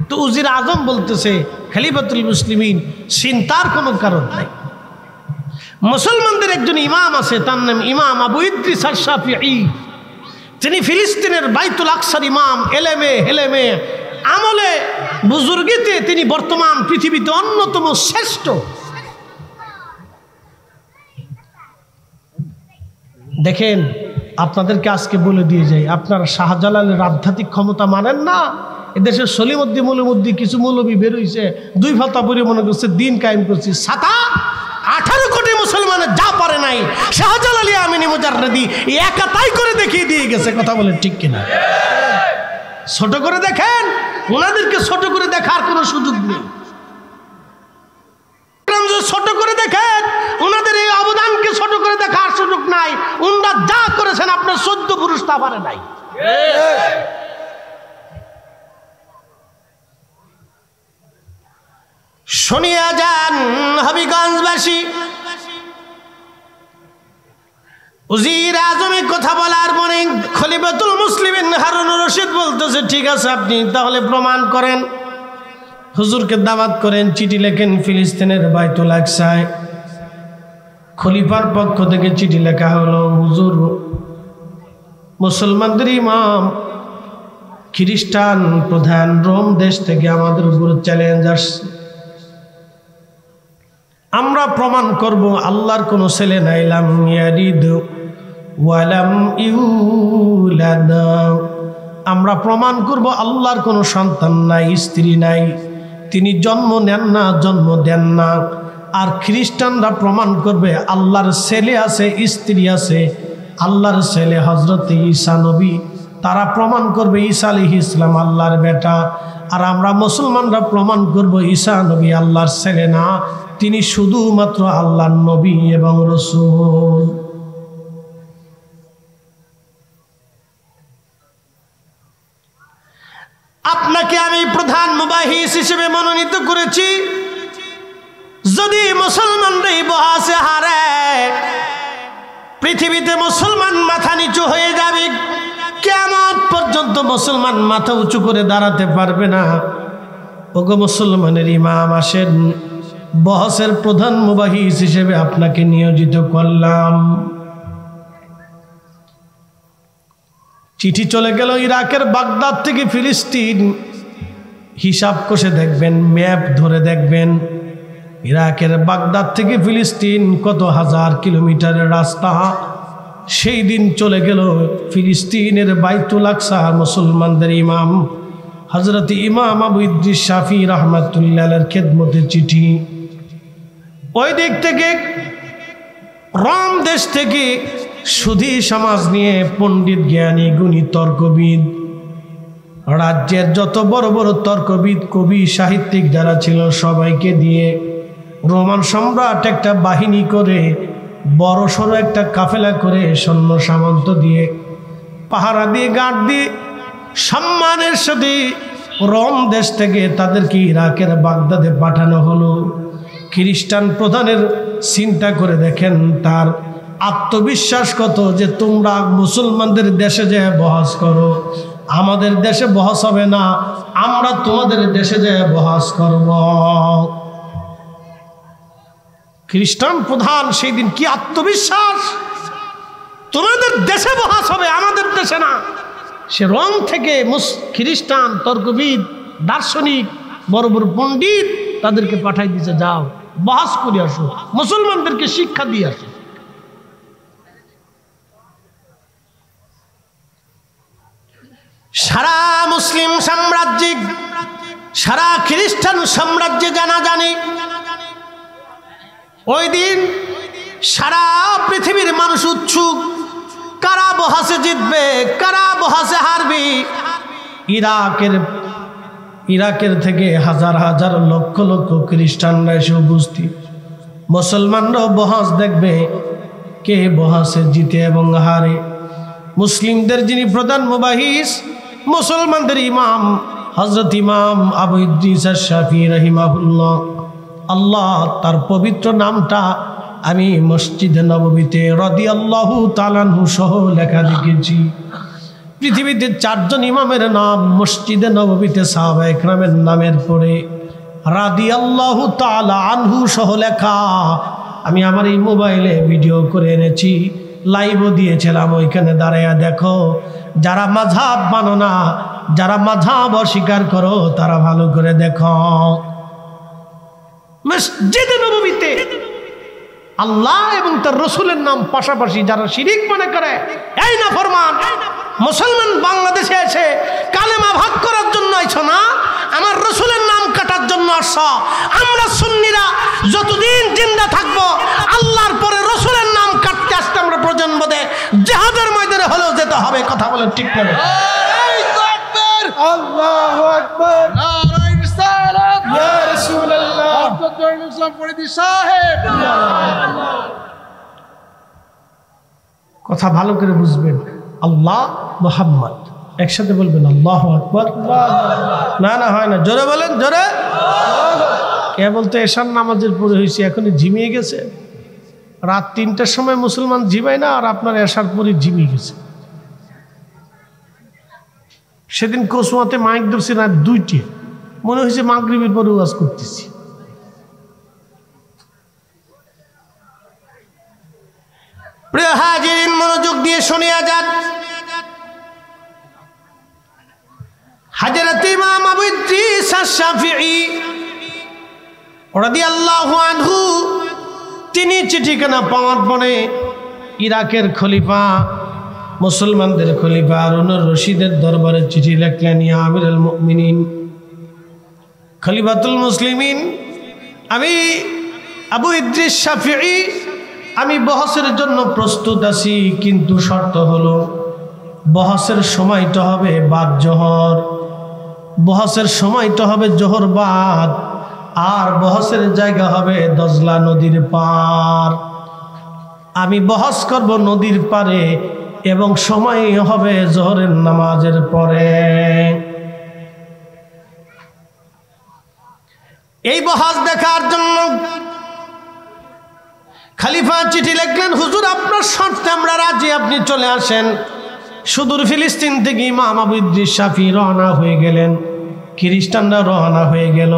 তো উজির আজম বলতেছে, খলিফাতুল মুসলিমিন, চিন্তার কোনো কারণ নাই। মুসলমানদের একজন ইমাম আছে, তার নাম ইমাম আবু ইদ্রিস আশ-শাফিঈ। তিনি ফিলিস্তিনের বাইতুল আকসার ইমাম। এলেমে হেলেমে আমলে বুজুর্গিতে তিনি বর্তমান পৃথিবীতে অন্যতম শ্রেষ্ঠ। দেখেন, আপনাদেরকে আজকে বলে দিয়ে যাই, আপনারা শাহজালালের আধ্যাত্মিক ক্ষমতা মানেন না। এদেশের সলিমুদ্দিন মৌলুদ্দিন কিছু মৌলবী বেরোইছে, দুই ফাতা পরে মনে করছে দিন কায়েম করছি। সাতা 18 কোটি মুসলমানের যা পারে নাই শাহজালাল আমিনী মুজাররদি একা তাই করে দেখিয়ে দিয়ে গেছে। কথা বলেন ঠিক কিনা? ছোট করে দেখেন, ওনাদেরকে ছোট করে দেখার কোনো সুযোগ নেই। ছোট করে দেখেন, ওনাদের এই অবদানকে ছোট করে দেখার সুযোগ নাই। ওনারা যা করেছেন আপনার 14 পুরুষ তা পারে নাই। শুনিয়া যান হবিগঞ্জবাসী, উজির আজমে কথা বলার পরে খলিফাতুল মুসলিমিন হারুন রশিদ বলতেছে, ঠিক আছে আপনি তাহলে প্রমাণ করেন, হুজুরকে দাওয়াত করেন, চিঠি লেখেন ফিলিস্তিনের বাইতুল আকসায়। খলিফার পক্ষ থেকে চিঠি লেখা হলো, হুজুর, মুসলমানদের ইমাম খ্রিস্টান প্রধান রোম দেশ থেকে আমাদের উপর চ্যালেঞ্জ আসছে। আমরা প্রমাণ করব আল্লাহর কোনো ছেলে নাই, লাম ইয়ালিদ ওয়ালাম ইউলাদ। আমরা প্রমাণ করব আল্লাহর কোনো সন্তান নাই, স্ত্রী নাই, তিনি জন্ম নেন না, জন্ম দেন না। আর খ্রিস্টানরা প্রমাণ করবে আল্লাহর ছেলে আছে, স্ত্রী আছে, আল্লাহর ছেলে হযরত ঈসা নবী। তারা প্রমাণ করবে ঈসা আলাইহিস সালাম আল্লাহর বেটা। আর আমরা মুসলমানরা প্রমাণ করব ঈসা নবী আল্লাহর ছেলে না, তিনি শুধুমাত্র আল্লাহর নবী এবং রাসূল। আপনাকে আমি প্রধান মুবাহিস হিসেবে মনোনীত করেছি। যদি মুসলমানরা এই বহাসে হারে, পৃথিবীতে মুসলমান মাথা নিচু হয়ে যাবে, কিয়ামত পর্যন্ত মুসলমান মাথা উঁচু করে দাঁড়াতে পারবে না। ওগো মুসলমানের ইমাম, আসেন, বহসের প্রধান মুবাহিস হিসেবে আপনাকে নিয়োজিত করলাম। চিঠি চলে গেল ইরাকের বাগদাদ থেকে ফিলিস্তিন। হিসাব কষে দেখবেন, ম্যাপ ধরে দেখবেন, ইরাকের বাগদাদ থেকে ফিলিস্তিন কত হাজার কিলোমিটারের রাস্তা। সেই দিন চলে গেল ফিলিস্তিনের বাইতুল আকসা মুসলমানদের ইমাম হযরত ইমাম আবু ইদ্রিস শাফি রাহমাতুল্লাহ আলাইহির খেদমতে চিঠি। ওই দিক থেকে রোম দেশ থেকে সুধী সমাজ নিয়ে পণ্ডিত, জ্ঞানী, গুণী, তর্কবিদ, রাজ্যের যত বড় বড় তর্কবিদ, কবি, সাহিত্যিক যারা ছিল সবাইকে দিয়ে রোমান সম্রাট একটা বাহিনী করে, বড় সড়ো একটা কাফেলা করে, সৈন্য সামন্ত দিয়ে, পাহারা দিয়ে, গার্ড দিয়ে, সম্মানের সাথে রোম দেশ থেকে তাদেরকে ইরাকের বাগদাদে পাঠানো হলো। খ্রিস্টান প্রধানের চিন্তা করে দেখেন তার আত্মবিশ্বাস কত, যে তোমরা মুসলমানদের দেশে যে বহাস করো, আমাদের দেশে বহস হবে না, আমরা তোমাদের দেশে যে বহস করব। খ্রিস্টান প্রধান সেই দিন কি আত্মবিশ্বাস, তোমাদের দেশে বহস হবে, আমাদের দেশে না। সে রোম থেকে খ্রিস্টান তর্কবিদ, দার্শনিক, বড় বড় পণ্ডিত তাদেরকে পাঠাই দিয়েছে, যাও বহস করে আসো, মুসলমানদেরকে শিক্ষা দিয়ে আসো। সারা মুসলিম সাম্রাজ্যে, সারা খ্রিস্টান সাম্রাজ্যে জানা জানি ওই দিন সারা পৃথিবীর মানুষ উৎসুক, কারা বহাসে জিতবে, কারা বহাসে হারবে। ইরাকের থেকে হাজার হাজার লক্ষ লক্ষ খ্রিস্টানরা এসে উপস্থিত। মুসলমানরাও বহাস দেখবে কে বহাসে জিতে এবং হারে। মুসলিমদের যিনি প্রধান মুবাহিস, মুসলমানদের ইমাম হযরত ইমাম আবু ইদ্রিস আশ-শাফিঈ রাহিমাহুল্লাহ, আল্লাহ তার পবিত্র নামটা আমি মসজিদে নববীতে রাদিয়াল্লাহু তাআলা আনহু সহ লেখা দেখেছি। পৃথিবীতে 4 জন ইমামের নাম মসজিদে নববীতে সাহাবায়ে কেরামের নামের পরে রাদিয়াল্লাহু তাআলা আনহু সহ লেখা। আমি আমার এই মোবাইলে ভিডিও করে এনেছি, লাইভও দিয়েছিলাম, ওইখানে দাঁড়াইয়া দেখো। যারা মাযহাব মানো না, যারা মাযহাব অস্বীকার করো, তারা ভালো করে দেখো। মসজিদে নববীতে আল্লাহ এবং তার রাসূলের নাম পাশাপাশি যারা শিরিক মনে করে, এই নাফরমান মুসলমান বাংলাদেশে এসে কালেমা ভাগ করার জন্য আইছো না, আমার রাসূলের নাম কাটার জন্য আসছো। আমরা সুন্নিরা যতদিন জিন্দা থাকবো আল্লাহর পরে রাসূলের নাম কাটতে আসতে আমরা প্রজন্ম দে জিহাদের ময়দানে হলেও যেতে হবে। কথা বলেন ঠিক না? আল্লাহু আকবার, নারায়ে রিসালাত, ইয়া রাসূলুল্লাহ, ইসলাম ফরিদি সাহেব। কথা ভালো করে বুঝবেন, আল্লাহ মুহাম্মদ একসাথে বলবেন আল্লাহু আকবার। না না হয় না, জোরে বলেন, জোরে। কে বলতে এশার নামাজের পরে হয়েছে, এখনই ঝিমিয়ে গেছে। রাত 3টার সময় মুসলমান ঝিমায় না, আর আপনার এশার পরে ঝিমিয়ে গেছে। সেদিন কোসমাতে মাইক ধরছি না 2টি, মনে হয়েছে মাগরিবের পরে ওয়াজ করতেছি। প্রিয় হাজিরিন, মনোযোগ দিয়ে শুনিয়া যান। হযরত ইমাম আবু ইদ্রিস আশ-শাফিঈ রাদিয়াল্লাহু আনহু তিনি চিঠিখানা পাওয়ার পরে ইরাকের খলিফা, মুসলমানদের খলিফা হারুনুর রশিদের দরবারে চিঠি লিখলেন, ইয়া আমিরুল মুমিনিন, খলিফাতুল মুসলিমিন, আমি আবু ইদ্রিস শাফিঈ আমি বহসের জন্য প্রস্তুত আছি, কিন্তু শর্ত হলো বহসের সময়টা হবে বাদ জোহর, বহসের সময়টা হবে জোহর বাদ, আর বহসের জায়গা হবে দজলা নদীর পার। আমি বহস করব নদীর পারে এবং সময় হবে জোহরের নামাজের পরে। এই বহস দেখার জন্য খলিফা চিঠি লিখলেন, হুজুর আপনার শর্তে আমরা রাজি, আপনি চলে আসেন। সুদূর ফিলিস্তিন থেকে ইমাম আবু ইদ্রিস শাফিঈ রওনা হয়ে গেলেন, খ্রিস্টানরা রওনা হয়ে গেল।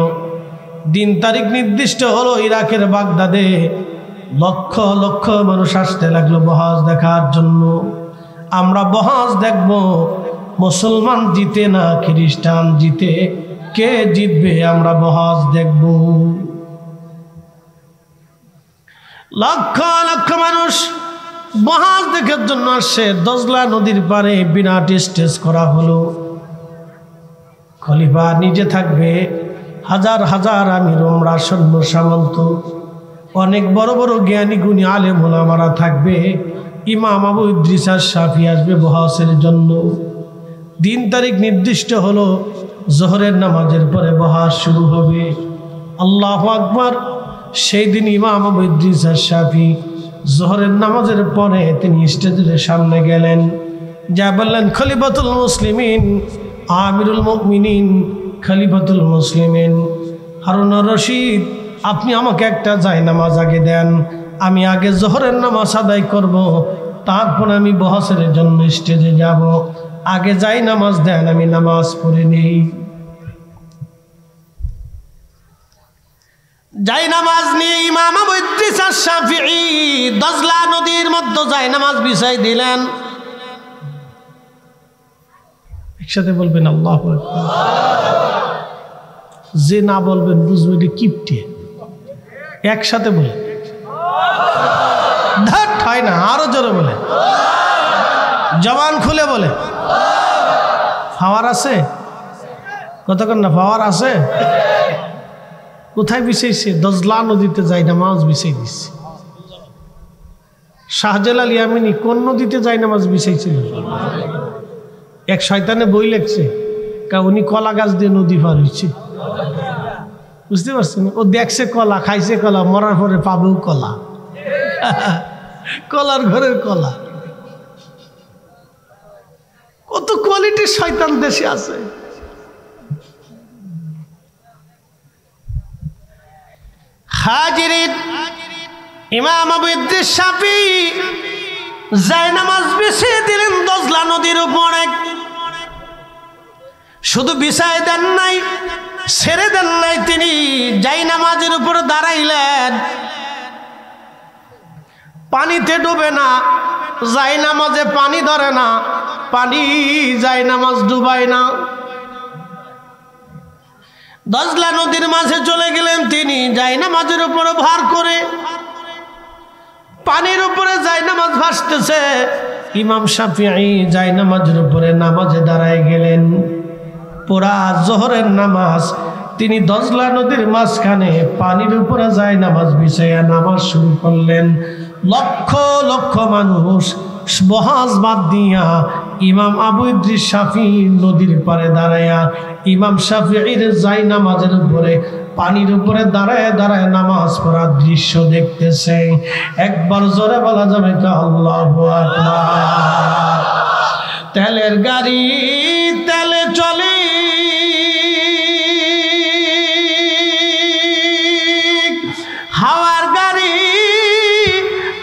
দিন তারিখ নির্দিষ্ট হলো, ইরাকের বাগদাদে লক্ষ লক্ষ মানুষ আসতে লাগলো বহস দেখার জন্য। আমরা বহস দেখব, মুসলমান জিতে না খ্রিস্টান জিতে, কে জিতবে আমরা বহস দেখব। লক্ষ লক্ষ মানুষ বহস দেখার জন্য আসছে। দজলা নদীর পারে বিরাট স্টেজ করা হলো। খলিফা নিজে থাকবে, হাজার হাজার আমির ওমরা সৈন্য সামন্ত, অনেক বড় বড় জ্ঞানী গুণী আলেম ওলামারা থাকবে। ইমাম আবু ইদ্রিস আশ-শাফিঈ আসবে বহসের জন্য। দিন তারিখ নির্দিষ্ট হলো, জোহরের নামাজের পরে বহস শুরু হবে। আল্লাহু আকবার। সেই দিন ইমাম আবু ইদ্রিস আশ-শাফিঈ জোহরের নামাজের পরে তিনি স্টেজের সামনে গেলেন, যা বললেন, খলিফাতুল মুসলিমিন, আমিরুল মুমিনিন, খলিফাতুল মুসলিমিন হারুনুর রশিদ, আপনি আমাকে একটা জায়নামাজ আগে দেন, আমি আগে জোহরের নামাজ আদায় করব, তারপর আমি বহসের জন্য স্টেজে যাব। আগে যাই নামাজ দেন, আমি নামাজ পড়ে নেই। যাই নামাজ নিয়ে ইমাম আবু ইদ্রিস আশ-শাফিঈ দজলা নদীর মধ্যে যাই নামাজ বিছাই দিলেন। একসাথে বলবেন আল্লাহু আকবার। যে না বলবেন বুঝবে এটা কিপটে। একসাথে বলে ধাট হয় না, আরো জোরে বলে, জবান খুলে বলে। পাওয়ার আছে? কতক্ষণ না পাওয়ার আছে? কোথায় বিছাইছে? দজলা নদীতে যাই নামাজ বিছাই দিচ্ছে। শাহজালাল ইয়ামিনী কোন নদীতে যাই নামাজ বিছাইছিল? এক শয়তানে বই লেখছে, উনি কলা গাছ দিয়ে নদী পার হয়েছে। বুঝতে পারছেন? ও দেখছে কলা, খাইছে কলা, মরার পরে পাবেও কলা। কলার ঘরের কলা। কত কোয়ালিটির শয়তান দেশে আছে। হাজিরিন, ইমাম আবু ইদ্রিস শাফিঈ যায় নামাজ বিছিয়ে দিলেন দজলা নদীর উপরে। শুধু বিছায় দেন নাই, ছেড়ে দেন নাই, তিনি যাই নামাজের উপরে দাঁড়াইলেন। পানিতে ডুবে না, যাই নামাজে পানি ধরে না, পানি যাই নামাজ ডুবায় না। দজলা নদীর মাঝে চলে গেলেন তিনি, যাই নামাজের উপরে ভার করে। পানির উপরে যাই নামাজ ভাসতেছে। ইমাম শাফিঈ যাই নামাজের উপরে নামাজে দাঁড়ায় গেলেন। পুরা জোহরের নামাজ তিনি দজলা নদীর মাঝখানে পানির উপরে যাই নামাজ বিছাইয়া নামাজ শুরু করলেন। লক্ষ লক্ষ মানুষ বহাজ বাদ দিয়া ইমাম আবু ইদ্রিস শাফিঈ নদীর পারে দাঁড়াইয়া ইমাম শাফিঈর যাই নামাজের উপরে পানির উপরে দাঁড়ায় দাঁড়ায় নামাজ পড়ার দৃশ্য দেখতেছে। একবার জোরে বলা যাবে কা আল্লাহু আকবার। তেলের গাড়ি তেলে চলে, হাওয়ার গাড়ি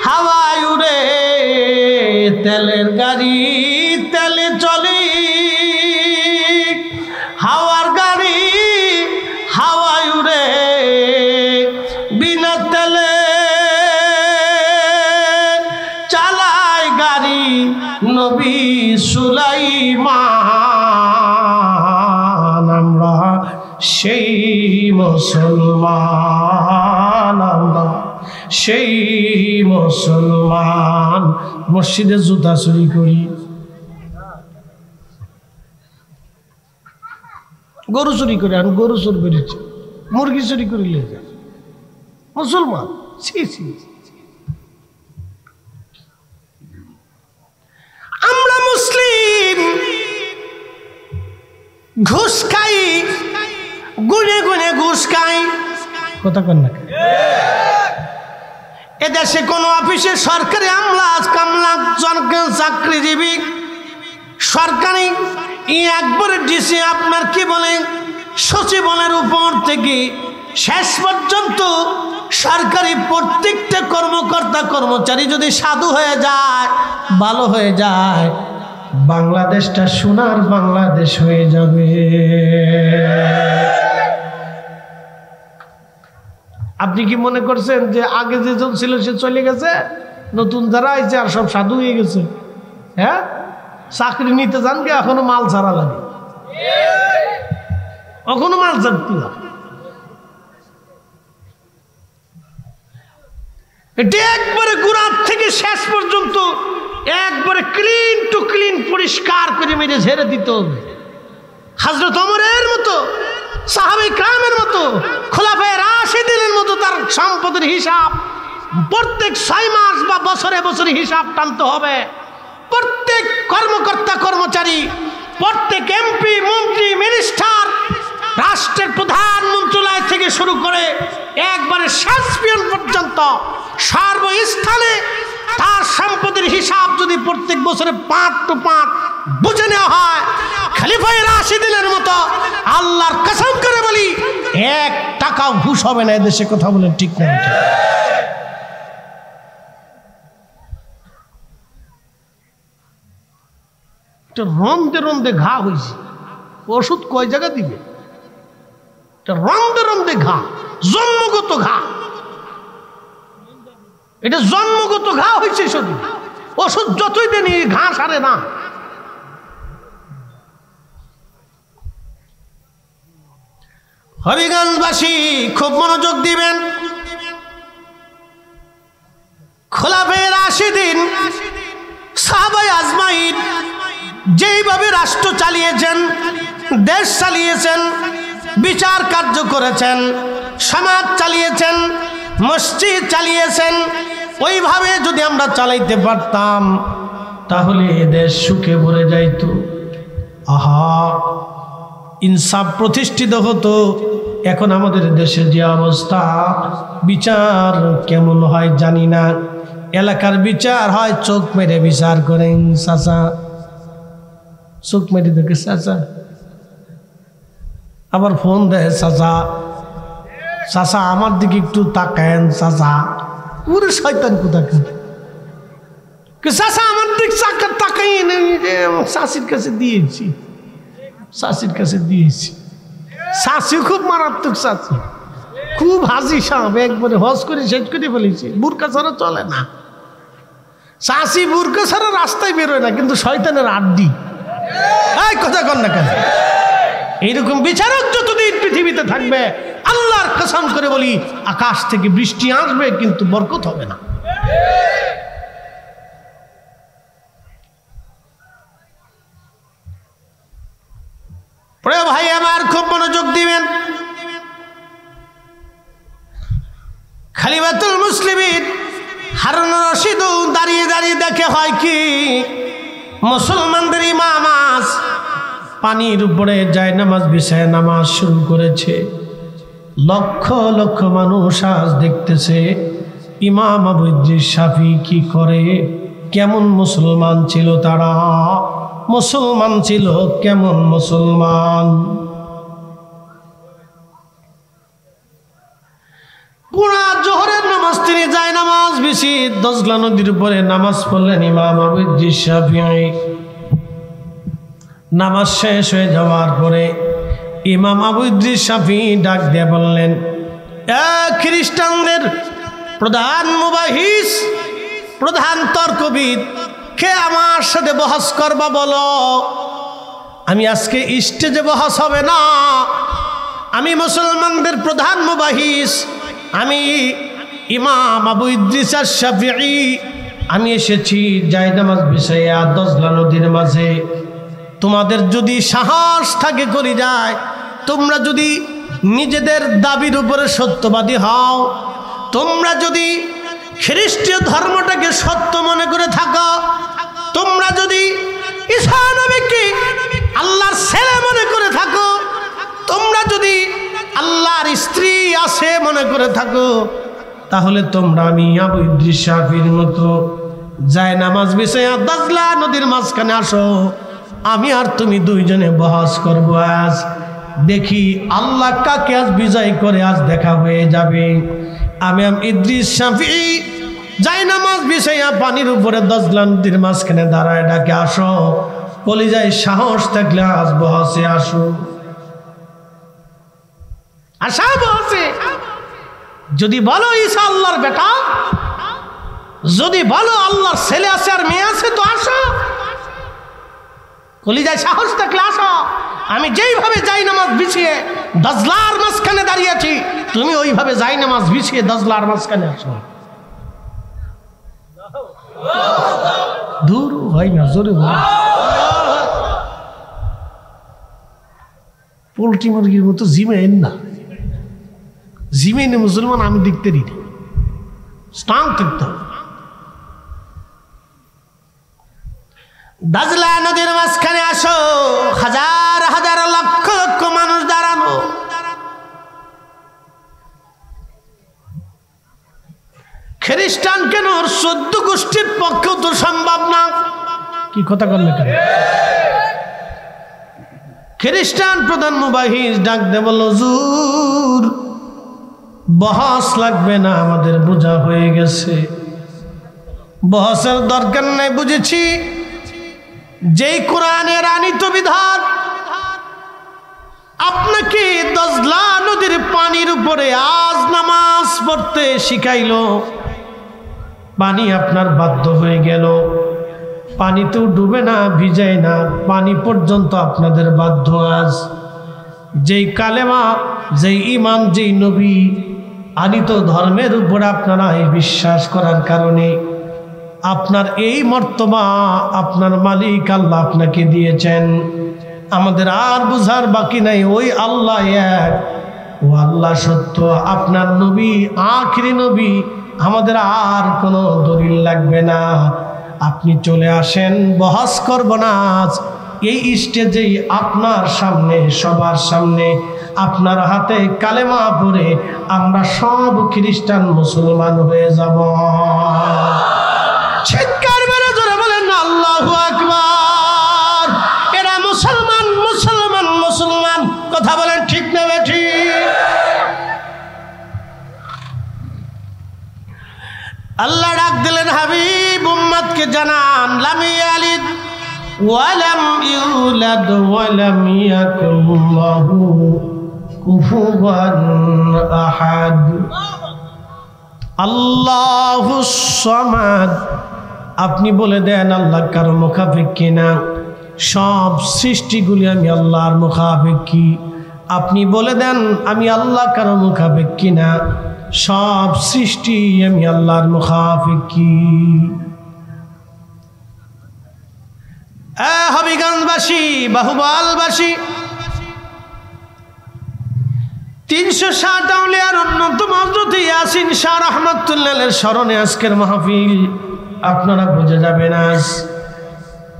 হাওয়ায় উড়ে, তেলের গাড়ি তেলে চলে, হাওয়ার গাড়ি হাওয়ায় উড়ে, বিনা তেলে চালায় গাড়ি নবী সুলাইমান। আমরা সেই মুসলমান, আমরা সেই মুসলমান। মসজিদে জুতা চুরি করি, গরু চুরি করে, আমি গরু চুরি করেছি, মুরগি চুরি করিলে মুসলমান। আমরা মুসলিম, ঘুষ খাই, গুনে গুনে ঘুষ খাই। কথা কন না? এদেশে কোন অফিসে সরকারি আমলা কামলা চাকরিজীবী সরকারি একবারে ডিসি আপনার কি বলে সচিবের উপর থেকে শেষ পর্যন্ত সরকারি প্রত্যেকটা কর্মকর্তা কর্মচারী যদি সাধু হয়ে যায়, ভালো হয়ে যায়, বাংলাদেশটা সোনার বাংলাদেশ হয়ে যাবে। আপনি কি মনে করছেন যে আগে যেজন ছিল সে চলে গেছে, নতুন যারা আইছে আর সব সাধু হয়ে গেছে? হ্যাঁ, চাকরি নিতে যান গে, এখনো মাল ছাড়া লাগে, এখনো মাল ছাড়তে লাগে। এটি একবারে গোড়ার থেকে শেষ পর্যন্ত একবারে ক্লিন টু ক্লিন পরিষ্কার করে মেরে ঝেড়ে দিতে হবে। হযরত ওমরের মতো, সাহাবায়ে কেরামের মতো, খোলাফায়ে রাশিদিনের মতো তার সম্পদের হিসাব প্রত্যেক 6 মাস বা বছরে বছরে হিসাব টানতে হবে। প্রত্যেক কর্মকর্তা কর্মচারী, প্রত্যেক এমপি মন্ত্রী মিনিস্টার, রাষ্ট্রের প্রধান মন্ত্রণালয় থেকে শুরু করে একবারে শেষ পিয়ন পর্যন্ত সর্বস্থানে তার সম্পদের হিসাব যদি প্রত্যেক বছরে 5 to 5 বুঝে নেওয়া হয়, খলিফায়ে রাশিদিনের মতো আল্লাহর কসম করে বলি 1 টাকাও ঘুষ হবে না এদেশে। কথা বলেন ঠিক না? একটা রন্দে রন্দে ঘা হয়েছে, ওষুধ কয় জায়গা দিবে? এটা রন্দে রন্দে ঘা, জন্মগত ঘা, এটা জন্মগত ঘা হয়েছে শরীর। ওষুধ যতই দেন ঘা সারে না। হবিগঞ্জবাসী খুব মনোযোগ দিবেন। খোলাফায়ে রাশিদিন সাহাবায়ে আজমাইন যেইভাবে রাষ্ট্র চালিয়েছেন, দেশ চালিয়েছেন, বিচার কার্য করেছেন, সমাজ চালিয়েছেন, মসজিদ চালিয়েছেন, ওইভাবে যদি আমরা চালাইতে পারতাম তাহলে দেশ সুখে ভরে যাইত। আহা, ইনসাফ প্রতিষ্ঠিত হতো। এখন আমাদের দেশের যে অবস্থা, বিচার কেমন হয় জানি না। এলাকার বিচার হয় চোখ মেরে বিচার করেন, চাচা চোখ মেরে দেখে চাচা, আবার ফোন দেয় চাচা, চাচা আমার দিকে একটু তাকায়েন চাচা। পুরো শয়তান কোথাকার, চাচা আমার দিক তাকাই, চাষির কাছে দিয়েছি, চাষির কাছে দিয়েছি। চাষি খুব মারাত্মক, চাষি খুব হাজি সাহেব, একবারে হজ করে শেষ করে ফেলেছে। বুরকা ছাড়া চলে না, চাষি বুরকা ছাড়া রাস্তায় বেরোয় না, কিন্তু শয়তানের আড্ডি। এই কথা কন না কেন? এইরকম বিচারক যতদিন পৃথিবীতে থাকবে, আল্লাহর কসম করে বলি, আকাশ থেকে বৃষ্টি আসবে কিন্তু বরকত হবে না। প্রিয় ভাই আমার, খুব মনোযোগ দিবেন। খলিফাতুল মুসলিমিন হারুন রশিদ দাঁড়িয়ে দাঁড়িয়ে দেখে হয় কি, মুসলমানদের ইমাম আজ পানির উপরে যায় নামাজ বিছায় নামাজ শুরু করেছে। লক্ষ লক্ষ মানুষ আজ দেখতেছে ইমাম আবু ইদ্রিস শাফি কি করে, কেমন মুসলমান ছিল তারা, মুসলমান ছিল কেমন মুসলমান। পুরা জোহরের নামাজ তিনি যায় নামাজ বেশি দজলা নদীর উপরে নামাজ পড়লেন ইমাম আবু ইদ্রিস শাফিঈ। নামাজ শেষ হয়ে যাওয়ার পরে ইমাম আবু ইদ্রিস শাফিঈ ডাক দিয়ে বললেন, খ্রিস্টানদের প্রধান মুবাহিস, প্রধান তর্কবিদ, কে আমার সাথে বহস করবা বলো। আমি আজকে স্টেজে বহস হবে না, আমি মুসলমানদের প্রধান মুবাহিস, আমি ইমাম আবু ইদ্রিস শাফিঈ, আমি এসেছি জায়নামাজ বিছাইয়া দজলা নদীর মাঝে। তোমাদের যদি সাহস থাকে করে যায়, তোমরা যদি নিজেদের দাবির উপরে সত্যবাদী হও, তোমরা যদি খ্রিস্টীয় ধর্মটাকে সত্য মনে করে থাকো, তোমরা যদি ঈসা নবীকে আল্লাহর ছেলে মনে করে থাকো, তোমরা যদি আল্লাহর স্ত্রী আছে মনে করে থাকো, তাহলে তোমরা আমি আবু ইদ্রিস শাফিঈর মতো জায়নামাজ বিছাইয়া দজলা নদীর মাঝখানে আসো। আমি আর তুমি দুইজনে বহস করবো। আজ দেখি আল্লাহ কাকে আজ বিজয় করে, আজ দেখা হয়ে যাবে। আমি ইদ্রিস শাফিঈ জায়নামাজ বিছাইয়া পানির উপরে দজলা নদীর মাঝখানে দাঁড়ায় ডাকে, আসো, কলিজায় সাহস থাকলে আজ বহসে আসো। আশা বহসে যদি বলো ঈসা আল্লাহর বেটা, যদি বলো আল্লাহর ছেলে আছে আর মেয়ে আছে, তো আসো, কলিজায় সাহস থাকলে আসো। আমি যেইভাবে জায়নামাজ বিছিয়ে দজলার মাঝখানে দাঁড়িয়েছি, তুমি ওইভাবে জায়নামাজ বিছিয়ে দজলার মাঝখানে আসো। দূর হয় না, জোরে পোল্ট্রি মুরগির মতো জিমেন না, জিমেনে মুসলমান আমি দেখতে দিই, স্ট্রং থাকতে হবে। দজলা নদীর মাঝখানে আসো, হাজার হাজার লক্ষ লক্ষ মানুষ দাঁড়ানো। খ্রিস্টান কেন, 14 গোষ্ঠীর পক্ষেও তো সম্ভব না। কি কথা করলে কেন? খ্রিস্টান প্রধান মুবাহিস ডাক দে বলল, হুজুর বহস লাগবে না, আমাদের বোঝা হয়ে গেছে, বহসের দরকার নাই, বুঝেছি। যেই কোরআনের আনিত বিধান আপনাকে দজলা নদীর পানির উপরে আজ নামাজ পড়তে শিখাইলো, পানি আপনার বাধ্য হয়ে গেল, পানিতেও ডুবে না, ভিজায় না, পানি পর্যন্ত আপনাদের বাধ্য। আজ যেই কালেমা, যেই ইমান, যেই নবী আনিত ধর্মের উপর আপনারা বিশ্বাস করার কারণে আপনার এই মর্তবা আপনার মালিক আল্লাহ আপনাকে দিয়েছেন। আমাদের আর বুঝার বাকি নাই, ওই আল্লাহ এক, ও আল্লাহ সত্য, আপনার নবী আখিরি নবী, আমাদের আর কোনো দলিল লাগবে না। আপনি চলে আসেন, বহস করব না। এই স্টেজেই আপনার সামনে, সবার সামনে আপনার হাতে কালেমা পড়ে আমরা সব খ্রিস্টান মুসলমান হয়ে যাব। চিৎকার মেরে জোরে বলেন আল্লাহু আকবার। এরা মুসলমান, মুসলমান, মুসলমান। কথা বলেন ঠিক না বেঠি? আল্লাহ ডাক দিলেন, হাবিব উম্মতকে জানান, লাম ইয়ালিদ ওয়ালাম ইউলাদ ওয়ালাম ইয়াকুল লাহু কুফুওয়ান আহাদ। আল্লাহুস সামাদ। আপনি বলে দেন আল্লাহ কারো মুখাপেক্ষী না, সব সৃষ্টিগুলি আমি আল্লাহর মুখাপেক্ষী। আপনি বলে দেন আমি আল্লাহ কারো মুখাপেক্ষী না, সব সৃষ্টি আমি আল্লাহর মুখাপেক্ষী। হবিগঞ্জবাসী, বাহুবলবাসী, 360 আউলিয়ার অন্যতম হযরত ইয়াসিন শাহ রাহমাতুল্লাহের স্মরণে আজকের মাহফিল। আপনারা বুঝে যাবেন আজ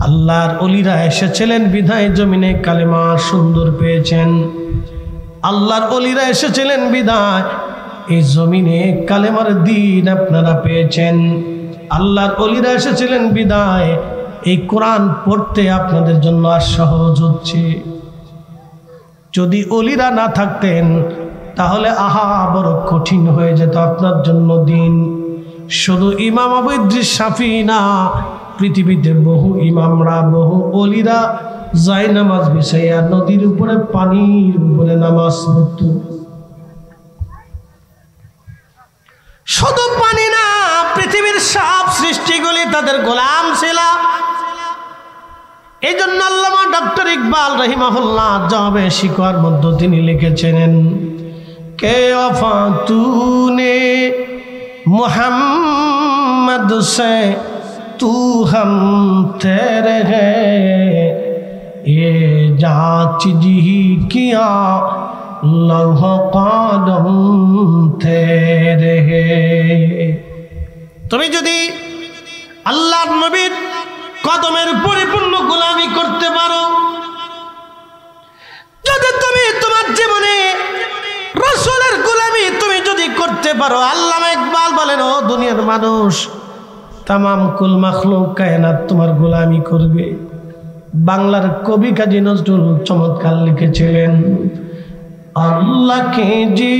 আল্লাহর ওলিরা এসেছিলেন বিধায় জমিনে কালেমা সুন্দর পেয়েছেন। আল্লাহর ওলিরা এসেছিলেন বিধায় এই জমিনে কালেমার দিন আপনারা পেয়েছেন। আল্লাহর ওলিরা এসেছিলেন বিধায় এই কোরআন পড়তে আপনাদের জন্য আর সহজ হচ্ছে। যদি ওলিরা না থাকতেন তাহলে বড় কঠিন হয়ে যেত আপনার জন্য দিন। শুধু ইমাম আবু ইদ্রিস শাফি না, পৃথিবীতে বহু ইমামরা, বহু ওলিরা যায় নামাজ বিছাইয়া নদীর উপরে, পানির উপরে নামাজ পড়ত। শুধু পানি না, পৃথিবীর সব সৃষ্টিগুলি তাদের গোলাম ছিল। এই জন্য আল্লামা ডক্টর ইকবাল রহিমাহুল্লাহ জবাবে শিকওয়ার মধ্যে তিনি লিখেছিলেন, কে ওয়াফা তুনে মুহাম্মদ সে তু হম তেরে হ্যায়, ये जांच जी किया लौह कदम तेरे। তুমি যদি আল্লাহর নবীর কদমের পরিপূর্ণ গোলামি করতে পারো, যদি তুমি তোমার জীবনে রাসূলের গোলামি তুমি যদি করতে পারো, আল্লামা ইকবাল বলেন, ও দুনিয়ার মানুষ, তামাম কুল মাখলুক কায়নাত তোমার গোলামি করবে। বাংলার কবি কাজী নজরুল চমৎকার লিখেছিলেন, আল্লাহকে যে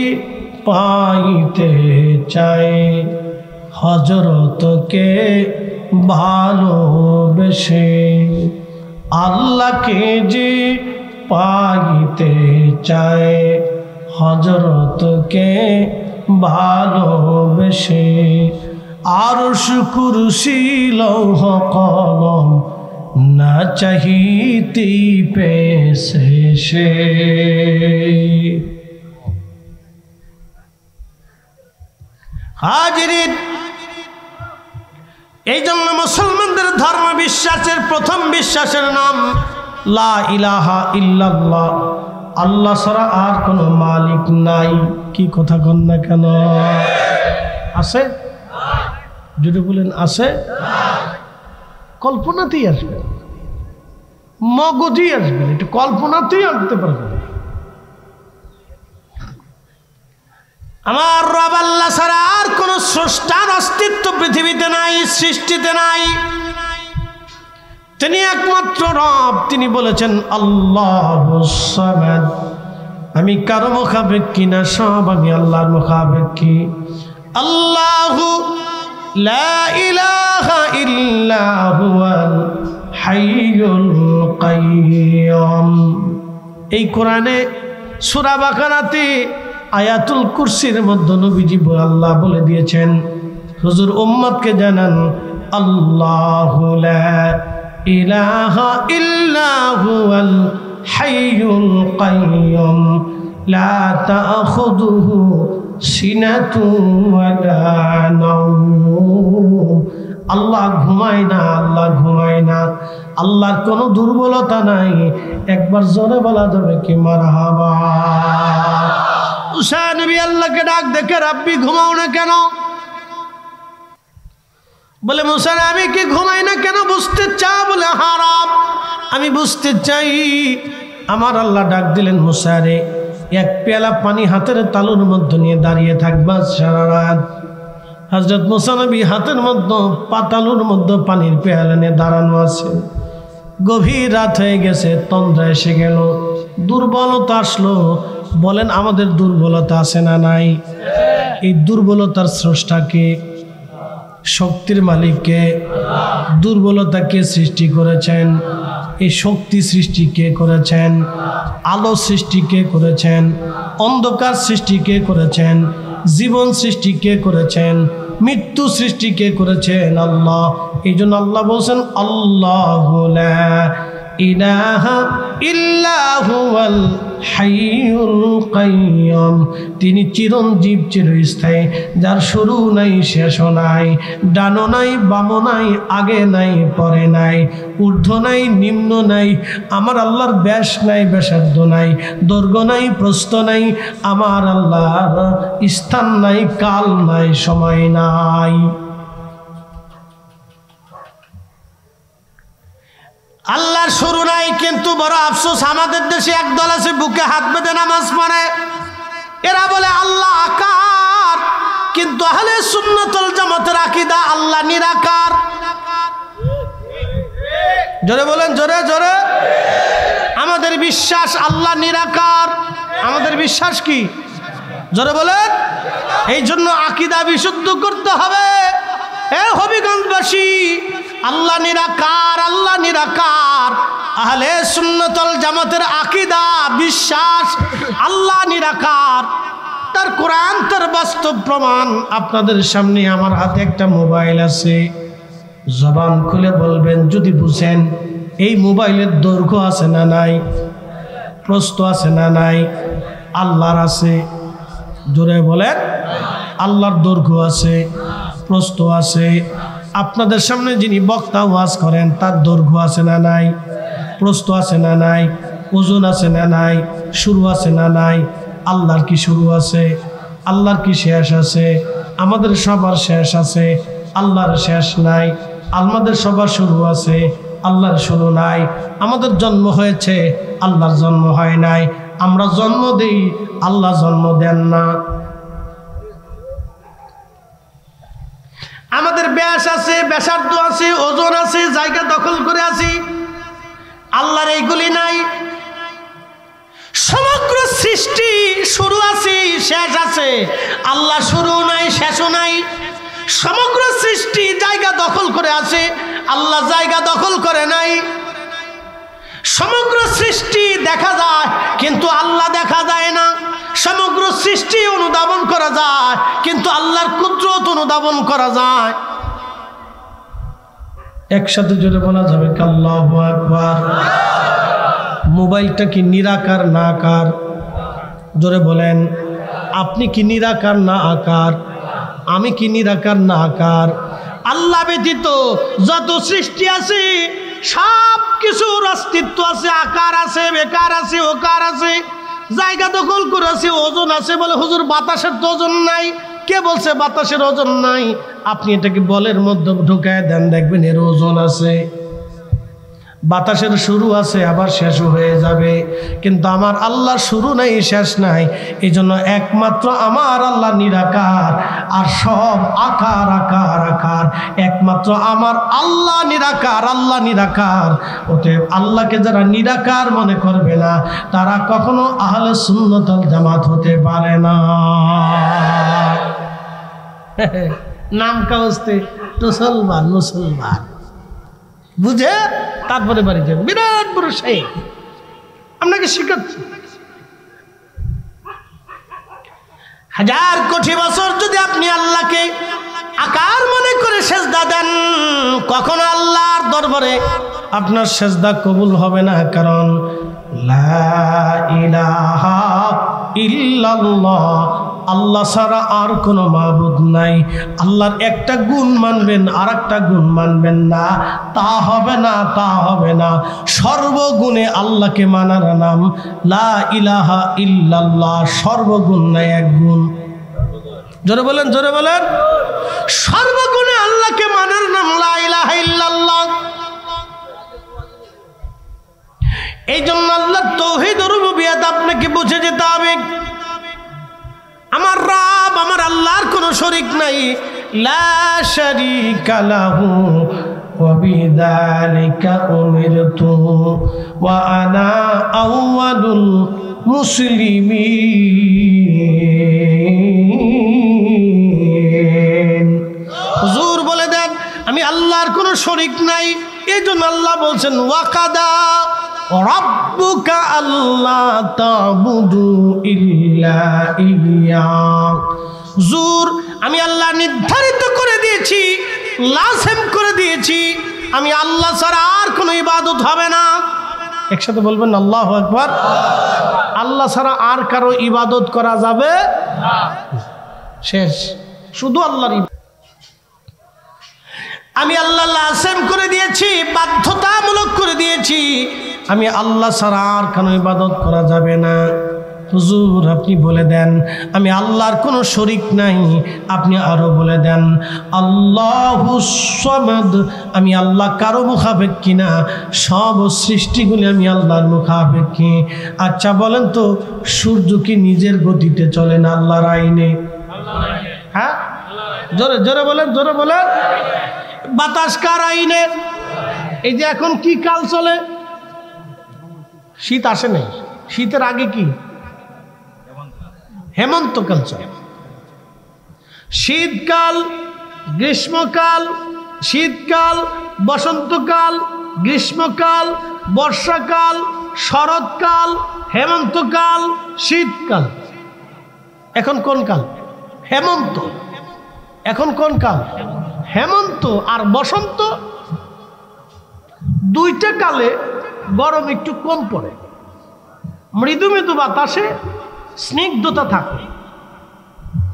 পাইতে চায় হযরতকে ভালোবেসে, আল্লাহকে যে পাইতে চায় হযরতকে ভালোবেসে, আরশ কুরসি লৌহ কলম না চাহিতি পেছে সে। হাজিরিন, এই জন্য মুসলমানদের ধর্ম বিশ্বাসের প্রথম বিশ্বাসের নাম লা ইলাহা ইল্লাল্লাহ। আল্লাহ ছাড়া আর কোনো মালিক নাই। কি কথা কন না কেন? আছে? যদি বলেন আছে, কল্পনাতেই আসবে, মগজেই আসবে, এটা কল্পনাতেই আনতে পারবে। আমার রব আল্লাহ ছাড়া আর কোন স্রষ্টার অস্তিত্ব পৃথিবীতে নাই, সৃষ্টিতে নাই। তিনি একমাত্র রব। তিনি বলেছেন আল্লাহুস সামাদ, আমি কারো মুখাপেক্ষী না, সব আমি আল্লাহর মুখাপেক্ষী। আল্লাহু লা ইলাহা ইল্লা হুয়াল হাইয়্যুল হাইয়ুল কাইয়্যুম। এই কোরআনে সূরা বাকারাতে আয়াতুল কুরসির মধ্যে নবীজি আল্লাহ বলে দিয়েছেন, হুজুর উম্মতকে জানান, আল্লাহু লা ইলাহা ইল্লা হুয়াল হাইয়ুল কাইয়্যুম লা তাখুযুহু সিনাতুন ওয়ালা নাওম। আল্লাহ ঘুমায় না, আল্লাহ ঘুমায় না, আল্লাহর কোনো দুর্বলতা নাই। একবার জোরে বলা যাবে কি মারহাবা। মুসা নবী আল্লাহকে ডাক দেখে, রাব্বি ঘুমাও না কেন? বলে মুসা আমি কি ঘুমাই না কেন বুঝতে চাও? বলে হ্যাঁ রব, আমি বুঝতে চাই। আমার আল্লাহ ডাক দিলেন, মুসা রে, এক পেয়ালা পানি হাতের তালুর মধ্যে নিয়ে দাঁড়িয়ে থাকবা সারা রাত। হযরত মুসা নবী হাতের মধ্যে পাতালুর মধ্যে পানির পেয়ালা নিয়ে দাঁড়ানো আছে। গভীর রাত হয়ে গেছে, তন্দ্রা এসে গেল, দুর্বলতা আসলো। বলেন আমাদের দুর্বলতা আছে না নাই? এই দুর্বলতার স্রষ্টাকে, শক্তির মালিককে। দুর্বলতা কে সৃষ্টি করেছেন? এই শক্তি সৃষ্টি কে করেছেন? আলো সৃষ্টি কে করেছেন? অন্ধকার সৃষ্টি কে করেছেন? জীবন সৃষ্টি কে করেছেন? মৃত্যু সৃষ্টি কে করেছেন? আল্লাহ। এই জন্য আল্লাহ বলছেন, আল্লাহু লা ইলাহা ইল্লা হুয়াল হাইয়ুল কাইয়্যুম। তিনি চিরঞ্জীব, চিরস্থায়ী, যার শুরু নাই শেষও নাই, ডানো নাই বামও নাই, আগে নাই পরে নাই, ঊর্ধ্ব নাই নিম্ন নাই। আমার আল্লাহর ব্যাস নাই, ব্যাসার্ধ নাই, দৈর্ঘ্য নাই, প্রস্থ নাই। আমার আল্লাহর স্থান নাই, কাল নাই, সময় নাই। আল্লাহর শুরু নাই, কিন্তু বড় আফসোস আমাদের দেশে একদল আছে বুকে হাত বেঁধে নামাজ পড়ে। এরা বলে আল্লাহ আকার, কিন্তু আহলে সুন্নাতুল জামাতের আকীদা আল্লাহ নিরাকার। জোরে বলেন, জোরে জোরে। আমাদের বিশ্বাস আল্লাহ নিরাকার। আমাদের বিশ্বাস কি? জোরে বলেন। এই জন্য আকীদা বিশুদ্ধ করতে হবে। এ হবিগঞ্জবাসী, আল্লাহ নিরাকার, আল্লাহ নিরাকার। আহলে সুন্নাতুল জামাতের আকীদা বিশ্বাস আল্লাহ নিরাকার। তার কোরআন, তার বাস্তব প্রমাণ আপনাদের সামনে। আমার হাতে একটা মোবাইল আছে, জবান খুলে বলবেন যদি বুঝেন এই মোবাইলের দৈর্ঘ্য আছে না নাই? প্রস্থ আছে না নাই? আল্লাহর আছে। জোরে বলেন, আল্লাহর দৈর্ঘ্য আছে, প্রস্থ আছে। আপনাদের সামনে যিনি বক্তা ওয়াজ করেন তার দৈর্ঘ্য আছে না নাই? প্রস্থ আছে না নাই? ওজন আছে না নাই? শুরু আছে না নাই? আল্লাহর কি শুরু আছে? আল্লাহর কি শেষ আছে? আমাদের সবার শেষ আছে, আল্লাহর শেষ নাই। আমাদের সবার শুরু আছে, আল্লাহর শুরু নাই। আমাদের জন্ম হয়েছে, আল্লাহর জন্ম হয় নাই। আমরা জন্ম দেই, আল্লাহ জন্ম দেন না। আমাদের ব্যাস আছে, ব্যাসার্ধ আছে, ওজন আছে, জায়গা দখল করে আছি। আল্লাহর এইগুলি নাই। সমগ্র সৃষ্টি শুরু আছে, শেষ আছে, আল্লাহ শুরু নাই, শেষও নাই। সমগ্র সৃষ্টি জায়গা দখল করে আছে, আল্লাহ জায়গা দখল করে নাই। সমগ্র সৃষ্টি দেখা যায়, কিন্তু আল্লাহ দেখা যায় না। সমগ্র সৃষ্টি অনুধাবন করা যায়, কিন্তু আল্লাহর কুদরত অনুধাবন করা যায়। একসাথে জোরে বলা যাবে আল্লাহু আকবার। মোবাইলটা কি নিরাকার না আকার? জোরে বলেন। আপনি কি নিরাকার না আকার? আমি কি নিরাকার না আকার? আল্লাহ ব্যতীত যত সৃষ্টি আছে সব কিছুর অস্তিত্ব আছে, আকার আছে, বেকার আছে, ওকার আছে, জায়গা দখল করে আছে, ওজন আছে। বলে হুজুর বাতাসের তো ওজন নাই। কে বলছে বাতাসের ওজন নাই? আপনি এটাকে বলের মধ্যে ঢুকায় দেন, দেখবেন এর ওজন আছে। বাতাসের শুরু আছে, আবার শেষও হয়ে যাবে, কিন্তু আমার আল্লাহর শুরু নাই, শেষ নাই। এই জন্য একমাত্র আমার আল্লাহ নিরাকার, আর সব আকার আকার আকার। একমাত্র আমার আল্লাহ নিরাকার, আল্লাহ নিরাকার। অতএব আল্লাহকে যারা নিরাকার মনে করবে না, তারা কখনো আহলে সুন্নাতুল জামাত হতে পারে না। নাম কাউস্তে মুসলমান, মুসলমান। বুঝে তারপরে বাড়ি যাবে। বিরাট বড় শেখ, আপনাকে শিখাচ্ছি। 1000 কোটি বছর যদি আপনি আল্লাহকে আকার মনে করে সেজদা দেন, কখনো আল্লাহর দরবারে আপনার সেজদা কবুল হবে না। কারণ লা ইলাহা ইল্লাল্লাহ, আল্লাহ ছাড়া আর কোনো মাবুদ নাই। আল্লাহর একটা গুণ মানবেন আর একটা গুণ মানবেন না, তা হবে না, তা হবে না। সর্বগুণে আল্লাহকে মানার নাম লা ইলাহা ইল্লাল্লাহ। সর্বগুণ নাই এক গুণ। জোরে বলেন, জোরে বলেন। সর্বগুণে আল্লাহকে মানার নাম লা ইলাহা ইল্লাল্লাহ। এই জন্য আল্লাহর তাওহীদ ও রুবুবিয়্যাত আপনাকে বুঝে যেতে হবে। আমার রব, আমার আল্লাহর কোনো শরীক নাই। লা শারীকা লাহু ওয়া বিযালিকা উমিরতু ওয়া আনা আউয়ালুল মুসলিমিন। হুজুর বলে দেন আমি আল্লাহর কোনো শরীক নাই। এই জন্য আল্লাহ বলছেন ওয়াকাদা রাব্বুকা আল্লা তা'বুদু ইল্লা ইয়্যা। হুজুর আমি আল্লাহ নির্ধারিত করে দিয়েছি, লাজিম করে দিয়েছি, আমি আল্লাহ ছাড়া আর কোনো ইবাদত হবে না। একসাথে বলবেন আল্লাহু আকবার। আল্লাহ ছাড়া আর কারো ইবাদত করা যাবে না, শেষ। শুধু আল্লাহর ইবাদত। আমি আল্লাহ লাজিম করে দিয়েছি, বাধ্যতামূলক করে দিয়েছি, আমি আল্লাহ ছাড়া আর কোনো ইবাদত করা যাবে না। হুজুর আপনি বলে দেন আমি আল্লাহর কোনো শরীক নাই। আপনি আরো বলে দেন আল্লাহুস সামাদ, আমি আল্লাহ কারো মুখাপেক্ষী না, সব সৃষ্টিগুলি আমি আল্লাহর মুখাপেক্ষী। আচ্ছা বলেন তো, সূর্য কি নিজের গতিতে চলে না আল্লাহর আইনে? হ্যাঁ, জোরে জোরে বলেন, জোরে বলেন। বাতাস কার আইনে? এই যে এখন কি কাল চলে? শীত আসে নাই, শীতের আগে কি হেমন্তকাল চলে। শীতকাল, গ্রীষ্মকাল, শীতকাল, বসন্তকাল, গ্রীষ্মকাল, বর্ষাকাল, শরৎকাল, হেমন্তকাল, শীতকাল। এখন কোন কাল? হেমন্ত। এখন কোন কাল? হেমন্ত আর বসন্ত। দুইটা কালে গরম একটু কম পড়ে, মৃদু মৃদু বাতাসে স্নিগ্ধতা থাকে,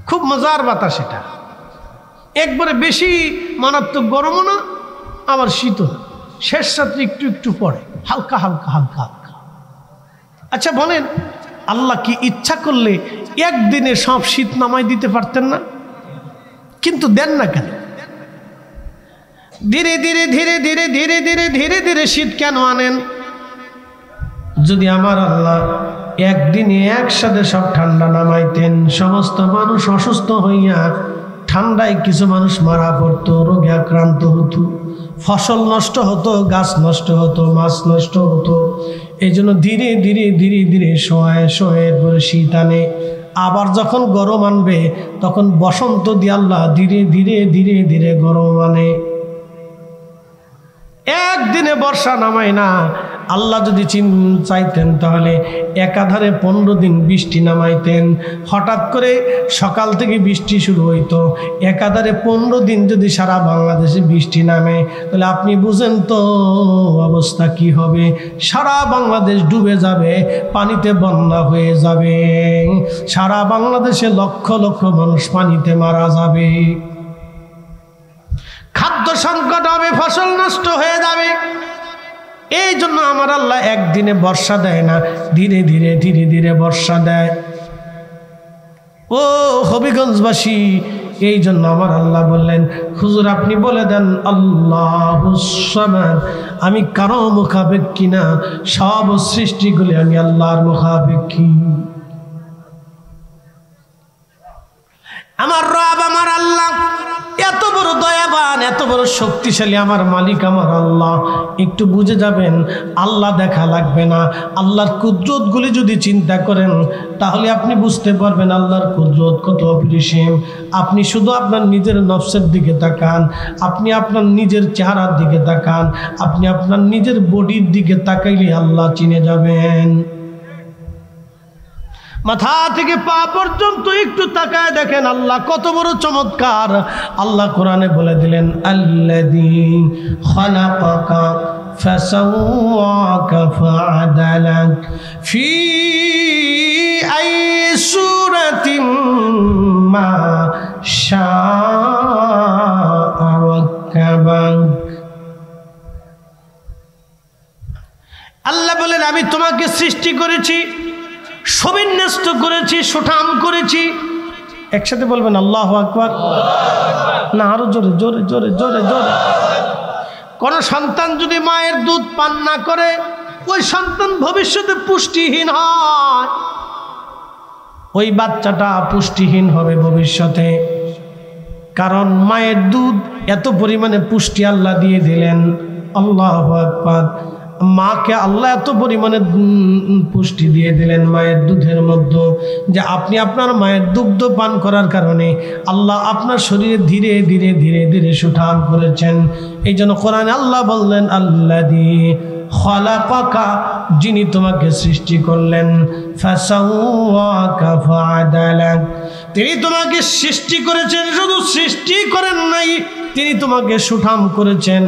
খুব মজার বাতাস এটা। একবারে বেশি মারাত্মক গরমও না, আবার শীতও না, শেষ রাত্রে একটু একটু পড়ে, হালকা হালকা হালকা হালকা। আচ্ছা বলেন, আল্লাহ কি ইচ্ছা করলে একদিনে সব শীত নামাই দিতে পারতেন না? কিন্তু দেন না কেন? ধীরে ধীরে ধীরে ধীরে ধীরে ধীরে ধীরে ধীরে শীত কেন আনেন? যদি আমার আল্লাহ একদিনে একসাথে সব ঠান্ডা নামাইতেন, সমস্ত মানুষ অসুস্থ হইয়া ঠান্ডায় কিছু মানুষ মারা পড়তো, রোগে আক্রান্ত হতো, ফসল নষ্ট হতো, গাছ নষ্ট হতো, মাছ নষ্ট হতো। এই জন্য ধীরে ধীরে ধীরে ধীরে শোয়ে শোয়ে করে শীত আনে। আবার যখন গরম আনবে তখন বসন্ত দিয়ে আল্লাহ ধীরে ধীরে ধীরে ধীরে গরম আনে। একদিনে বর্ষা নামায় না। আল্লাহ যদি চাইতেন তাহলে একাধারে 15 দিন বৃষ্টি নামাইতেন। হঠাৎ করে সকাল থেকে বৃষ্টি শুরু হইতো, একাধারে 15 দিন যদি সারা বাংলাদেশে বৃষ্টি নামে তাহলে আপনি বুঝেন তো অবস্থা কি হবে। সারা বাংলাদেশ ডুবে যাবে, পানিতে বন্যা হয়ে যাবে, সারা বাংলাদেশে লক্ষ লক্ষ মানুষ পানিতে মারা যাবে, খাদ্য সংকট হবে, ফসল নষ্ট হয়ে যাবে। এই জন্য আমার আল্লাহ একদিনে বর্ষা দেয় না, ধীরে ধীরে ধীরে ধীরে বর্ষা দেয়। ও হবিগঞ্জবাসী, এই জন্য আমার আল্লাহ বললেন হুজুর আপনি বলে দেন আল্লাহুস সামাদ, আমি কারো মুখাপেক্ষী না, সব সৃষ্টিগুলি আমি আল্লাহর মুখাপেক্ষী। আমার রব আমার আল্লাহ এত বড় দয়াবান, এত বড় শক্তিশালী আমার মালিক আমার আল্লাহ। একটু বুঝে যাবেন, আল্লাহ দেখা লাগবে না। আল্লাহর কুদরতগুলি যদি চিন্তা করেন তাহলে আপনি বুঝতে পারবেন আল্লাহর কুদরত কত অপরিসীম। আপনি শুধু আপনার নিজের নফসের দিকে তাকান, আপনি আপনার নিজের চেহারার দিকে তাকান, আপনি আপনার নিজের বডির দিকে তাকাইলে আল্লাহ চিনে যাবেন। মাথা থেকে পা পর্যন্ত একটু তাকায় দেখেন আল্লাহ কত বড় চমৎকার। আল্লাহ কোরআনে বলে দিলেন, আল্লাযী খালাকাকা ফাসাওয়াকা ফাআদালাক ফি আই সূরাতিন মা শাআ রাক্কাবাক। আল্লাহ বলেন, আমি তোমাকে সৃষ্টি করেছি, সুবিন্যস্ত করেছি, সুঠাম করেছি। একসাথে বলবেন আল্লাহু আকবার। না, আরো জোরে জোরে জোরে জোরে জোরে। কোন সন্তান যদি মায়ের দুধ পান না করে ওই সন্তান ভবিষ্যতে পুষ্টিহীন হয়, ওই বাচ্চাটা পুষ্টিহীন হবে ভবিষ্যতে। কারণ মায়ের দুধ এত পরিমাণে পুষ্টি আল্লাহ দিয়ে দিলেন। আল্লাহু আকবার। মাকে আল্লাহ এত পরিমাণে পুষ্টি দিয়ে দিলেন মায়ের দুধের মধ্যে, যে আপনি আপনার মায়ের দুগ্ধ পান করার কারণে আল্লাহ আপনার শরীরে ধীরে ধীরে ধীরে ধীরে সুঠাম করেছেন। এই জন্য কোরআনে আল্লাহ বললেন, আল্লাযী খালাকাকা, যিনি তোমাকে সৃষ্টি করলেন, ফাসাওয়াকা ফাআদালাক, তিনি তোমাকে সৃষ্টি করেছেন। শুধু সৃষ্টি করেন নাই, তিনি তোমাকে সুঠাম করেছেন,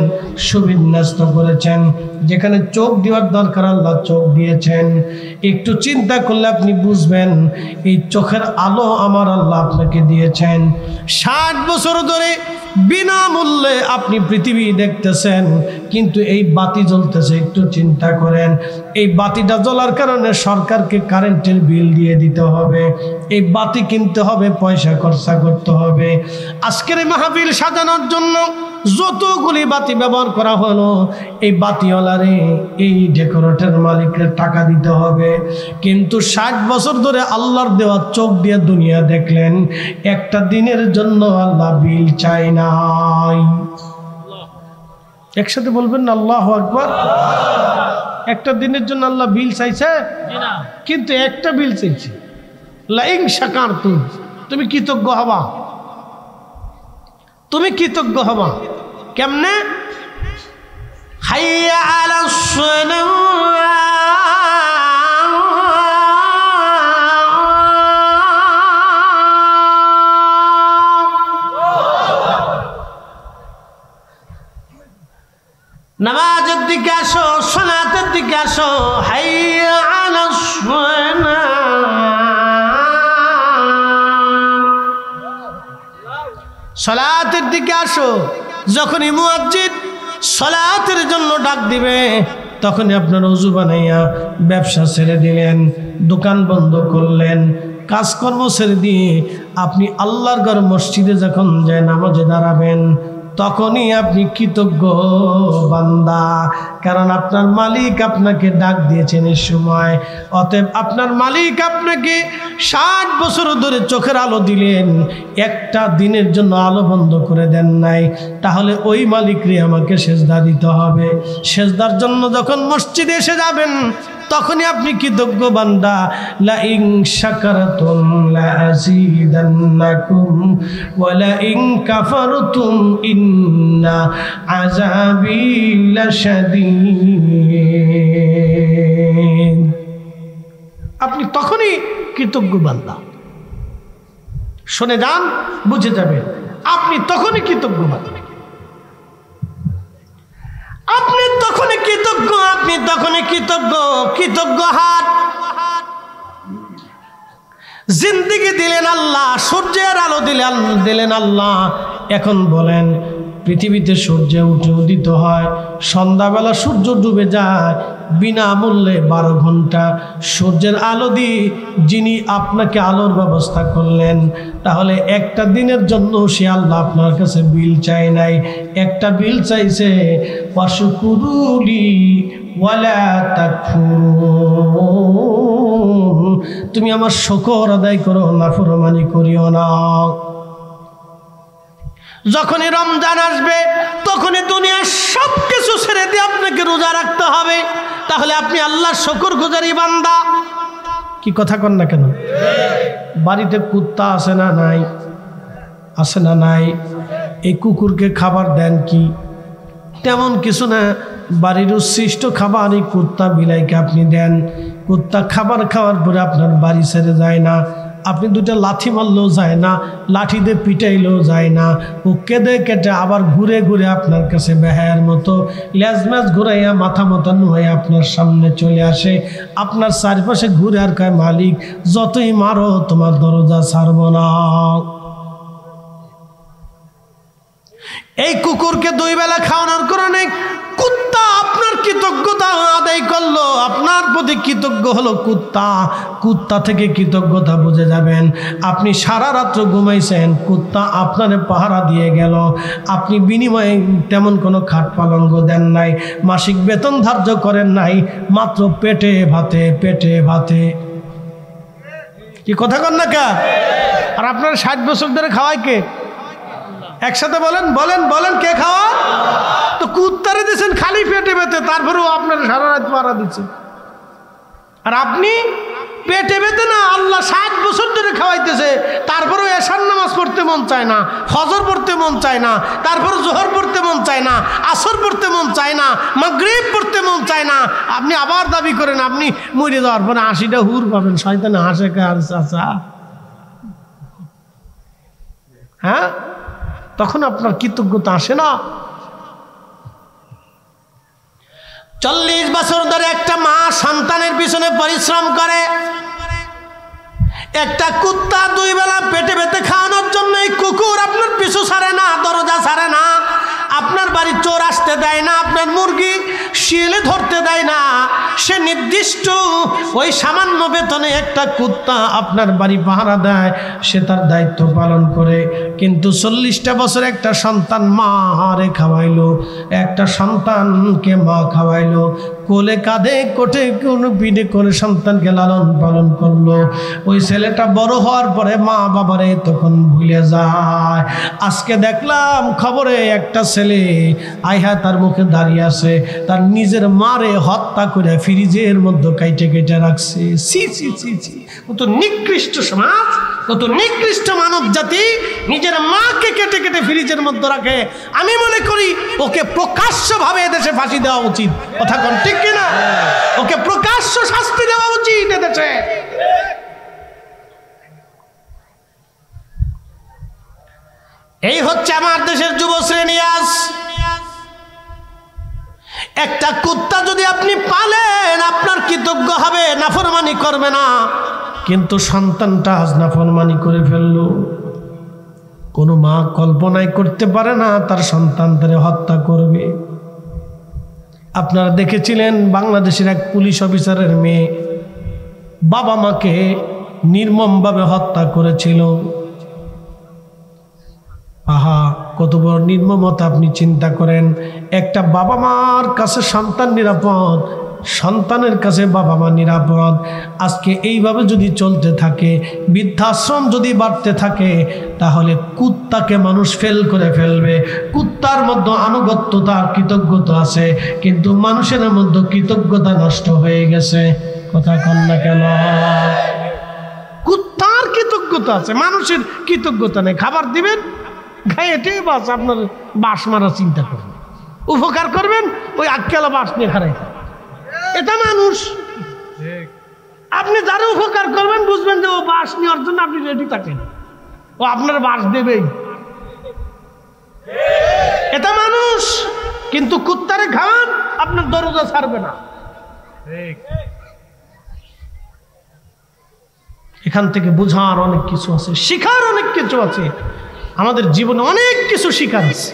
সুবিন্যস্ত করেছেন। যেখানে চোখ দেওয়ার দরকার আল্লাহ চোখ দিয়েছেন। একটু চিন্তা করলে আপনি বুঝবেন এই চোখের আলো আমার আল্লাহ আপনাকে দিয়েছেন। 60 বছর ধরে বিনামূল্যে আপনি পৃথিবী দেখতেছেন, কিন্তু এই বাতি জ্বলতেছে। একটু চিন্তা করেন, এই বাতিটা জ্বলার কারণে সরকারকে কারেন্টের বিল দিয়ে দিতে হবে, এই বাতি কিনতে হবে, পয়সা খরচা করতে হবে। আজকের এই মাহফিল সাজানোর জন্য যতগুলি বাতি ব্যবহার করা হলো, এই বাতিওয়ালারে, এই ডেকোরেটর মালিকের টাকা দিতে হবে। কিন্তু 60 বছর ধরে আল্লাহর দেওয়া চোখ দিয়ে দুনিয়া দেখলেন, একটা দিনের জন্য আল্লাহ বিল চাই নাই। একসাথে বলবেন না আল্লাহু আকবার। একটা দিনের জন্য আল্লাহ বিল চাইছে, কিন্তু একটা বিল চাইছে, লাইন শাকারতুম, তুমি কৃতজ্ঞ হবা। তুমি কৃতজ্ঞ হবা কেমনে? হাইয়া আলাস সালাহ, নামাজের দিকে আসো, সালাতের দিকে আসো। হাইয়া আলাস সালাহ, সালাতের দিকে আসো। যখনই মুয়াজ্জিন সালাতের জন্য ডাক দিবে, তখনই আপনার ওযু বানাইয়া ব্যবসা ছেড়ে দিলেন, দোকান বন্ধ করলেন, কাজকর্ম ছেড়ে দিয়ে আপনি আল্লাহর ঘর মসজিদে যখন যায় নামাজে দাঁড়াবেন, তখনই আপনি কৃতজ্ঞ বান্দা। কারণ আপনার মালিক আপনাকে ডাক দিয়েছেন এই সময়। অতএব আপনার মালিক আপনাকে 60 বছর ধরে চোখের আলো দিলেন, একটা দিনের জন্য আলো বন্ধ করে দেন নাই। তাহলে ওই মালিকরে আমাকে সেজদা দিতে হবে। সেজদার জন্য যখন মসজিদে এসে যাবেন, তখনই আপনি কৃতজ্ঞ বান্দা। লা ইন শাকারতুম লা আযীদান্নাকুম ওয়া লা ইন কাফারতুম ইন্না আযাবী লাশাদীদ। আপনি তখনই কৃতজ্ঞ বান্দা। শুনে যান, বুঝে যাবেন, আপনি তখনই কৃতজ্ঞ বান্দা। আপনি তখনই কৃতজ্ঞ, আপনি তখনই কৃতজ্ঞ। কৃতজ্ঞ হাত। জিন্দেগি দিলেন আল্লাহ, সূর্যের আলো দিলেন আল্লাহ। এখন বলেন, পৃথিবীতে সূর্য উঠে উদিত হয়, সন্ধ্যাবেলা সূর্য ডুবে যায়, বিনামূল্যে 12 ঘন্টা সূর্যের আলো দিয়ে যিনি আপনাকে আলোর ব্যবস্থা করলেন, তাহলে একটা দিনের জন্য সে আল্লাহ আপনার কাছে বিল চাই নাই, একটা বিল চাইছে ওয়াশকুরুলি ওয়ালা তাকফুরুন, তুমি আমার শুকর আদায় করো, নাফরমানি করিও না। যখনই রমজান আসবে তখনই দুনিয়ার সব কিছু ছেড়ে দিয়ে আপনাকে রোজা রাখতে হবে, তাহলে আপনি আল্লাহর শুকরগুজারি বান্দা। কি কথা কন না কেন? বাড়িতে কুত্তা আছে না নাই? আছে না নাই? এই কুকুরকে খাবার দেন কি? তেমন কিছু না, বাড়ির উচ্ছিষ্ট খাবার এই কুত্তা বিলাইকে আপনি দেন। কুত্তা খাবার খাওয়ার পরে আপনার বাড়ি ছেড়ে যায় না, আপনি দুটা লাঠি মারলেও যায় না, লাঠি দিয়ে পিটাইলেও যায় না, ও কেঁদে কেটে আবার ঘুরে ঘুরে আপনার কাছে বেহায়ার মতো লেজ ম্যাজ ঘুরাইয়া মাথা মতো নুয়ে আপনার সামনে চলে আসে, আপনার চারপাশে ঘুরে আর কয়, মালিক যতই মারো তোমার দরজা ছাড়ব না। এই কুকুরকে 2 বেলা খাওয়ানোর কারণে কুত্তা আপনার কৃতজ্ঞতা আদায় করলো, আপনার প্রতি কৃতজ্ঞ হলো কুত্তা। কুত্তা থেকে কৃতজ্ঞতা বুঝে যাবেন। আপনি সারা রাত্র ঘুমাইছেন, কুত্তা আপনারে পাহারা দিয়ে গেল, আপনি বিনিময়ে তেমন কোনো খাট পালঙ্গ দেন নাই, মাসিক বেতন ধার্য করেন নাই, মাত্র পেটে ভাতে পেটে ভাতে। কি কথা কন না কা? আর আপনার 60 বছর ধরে খাওয়ায় কে? একসাথে বলেন বলেন বলেন, কে খাওয়া? তো কুত্তারে দিয়েছেন খালি পেটে বেতে, তারপরেও আপনার সারা রাত পাহারা দিচ্ছে। আর আপনি পেটে বেতে না, আল্লাহ 60 বছর ধরে খাওয়াইতেছে, তারপরেও এশার নামাজ পড়তে মন চায় না, ফজর পড়তে মন চায় না, তারপরে জোহর পড়তে মন চায় না, আসর পড়তে মন চায় না, মাগরিব পড়তে মন চায় না। আপনি আবার দাবি করেন আপনি মরে যাওয়ার পরে 80টা হুর পাবেন। শয়তানে হাসে কার চাচা? হ্যাঁ, তখন আপনার কৃতজ্ঞতা আসে না। 40 বছর ধরে একটা মা সন্তানের পিছনে পরিশ্রম করে, একটা কুত্তা 2 বেলা পেটে পেতে খাওয়ানোর জন্য এই কুকুর আপনার পিছু ছাড়ে না, দরজা ছাড়ে না, আপনার বাড়ি চোর আসতে দেয় না, আপনার মুরগি শিলে ধরতে দেয় না। সে নির্দিষ্ট ওই সামান্য বেতনে একটা কুত্তা আপনার বাড়ি পাহারা দেয়, সে তার দায়িত্ব পালন করে। কিন্তু 40টা বছর একটা সন্তান মা হারে খাওয়াইলো, একটা সন্তানকে মা খাওয়াইলো, কোলে কাঁধে কোটে কোনো পিঠে করে সন্তানকে লালন পালন করলো। ওই ছেলেটা বড় হওয়ার পরে মা বাবারে তখন ভুলে যায়। আজকে দেখলাম খবরে একটা ছেলে আইহা তার মুখে দাঁড়িয়ে আছে, তার নিজের মারে হত্যা করে ফ্রিজের মধ্যে কাইটে কেটে রাখছে। সি সি সি সি, কত নিকৃষ্ট সমাজ, কত নিকৃষ্ট মানব জাতি নিজের মাকে কেটে কেটে ফ্রিজের মধ্যে রাখে। আমি মনে করি ওকে প্রকাশ্যভাবে এদেশে ফাঁসি দেওয়া উচিত। কথা কোন ঠিক কিনা? ওকে প্রকাশ্য শাস্তি দেওয়া উচিত এদেশে। এই হচ্ছে আমার দেশের যুব শ্রেণী। আজ একটা কুত্তা যদি আপনি পালেন, আপনার কৃতজ্ঞ হবে, নাফরমানি করবে না। কিন্তু সন্তানটা আজ নাফরমানি করে ফেললো। কোনো মা কল্পনাই করতে পারে না তার সন্তানদের হত্যা করবে। আপনারা দেখেছিলেন বাংলাদেশের এক পুলিশ অফিসারের মেয়ে বাবা মাকে নির্মমভাবে হত্যা করেছিল। আহা, কত বড় নির্মমতা আপনি চিন্তা করেন। একটা বাবা মার কাছে সন্তান নিরাপদ, সন্তানের কাছে বাবা মা নিরাপদ। আজকে এইভাবে যদি চলতে থাকে, বৃদ্ধাশ্রম যদি বাড়তে থাকে, তাহলে কুত্তাকে মানুষ ফেল করে ফেলবে। কুত্তার মধ্যে আনুগত্যতা কৃতজ্ঞতা আছে, কিন্তু মানুষের মধ্যে কৃতজ্ঞতা নষ্ট হয়ে গেছে। কথা কন না কেন? কুত্তার কৃতজ্ঞতা আছে, মানুষের কৃতজ্ঞতা নেই। খাবার দিবেন, খাইয়ে বাস আপনার বাঁশ মারা চিন্তা করবেন, উপকার করবেন, ওই আক্কেলা বাঁশ নিয়ে খারাই। এটা মানুষ। আপনি যারা উপকার করবেন বুঝবেন যে ও বাঁশ নেওয়ার জন্য আপনি রেডি থাকেন, ও আপনার বাঁশ দেবেই। এটা মানুষ। কিন্তু কুত্তারে খাওয়ান, আপনার দরজা ছাড়বে না। এখান থেকে বোঝার অনেক কিছু আছে, শিখার অনেক কিছু আছে। আমাদের জীবনে অনেক কিছু শিখার আছে।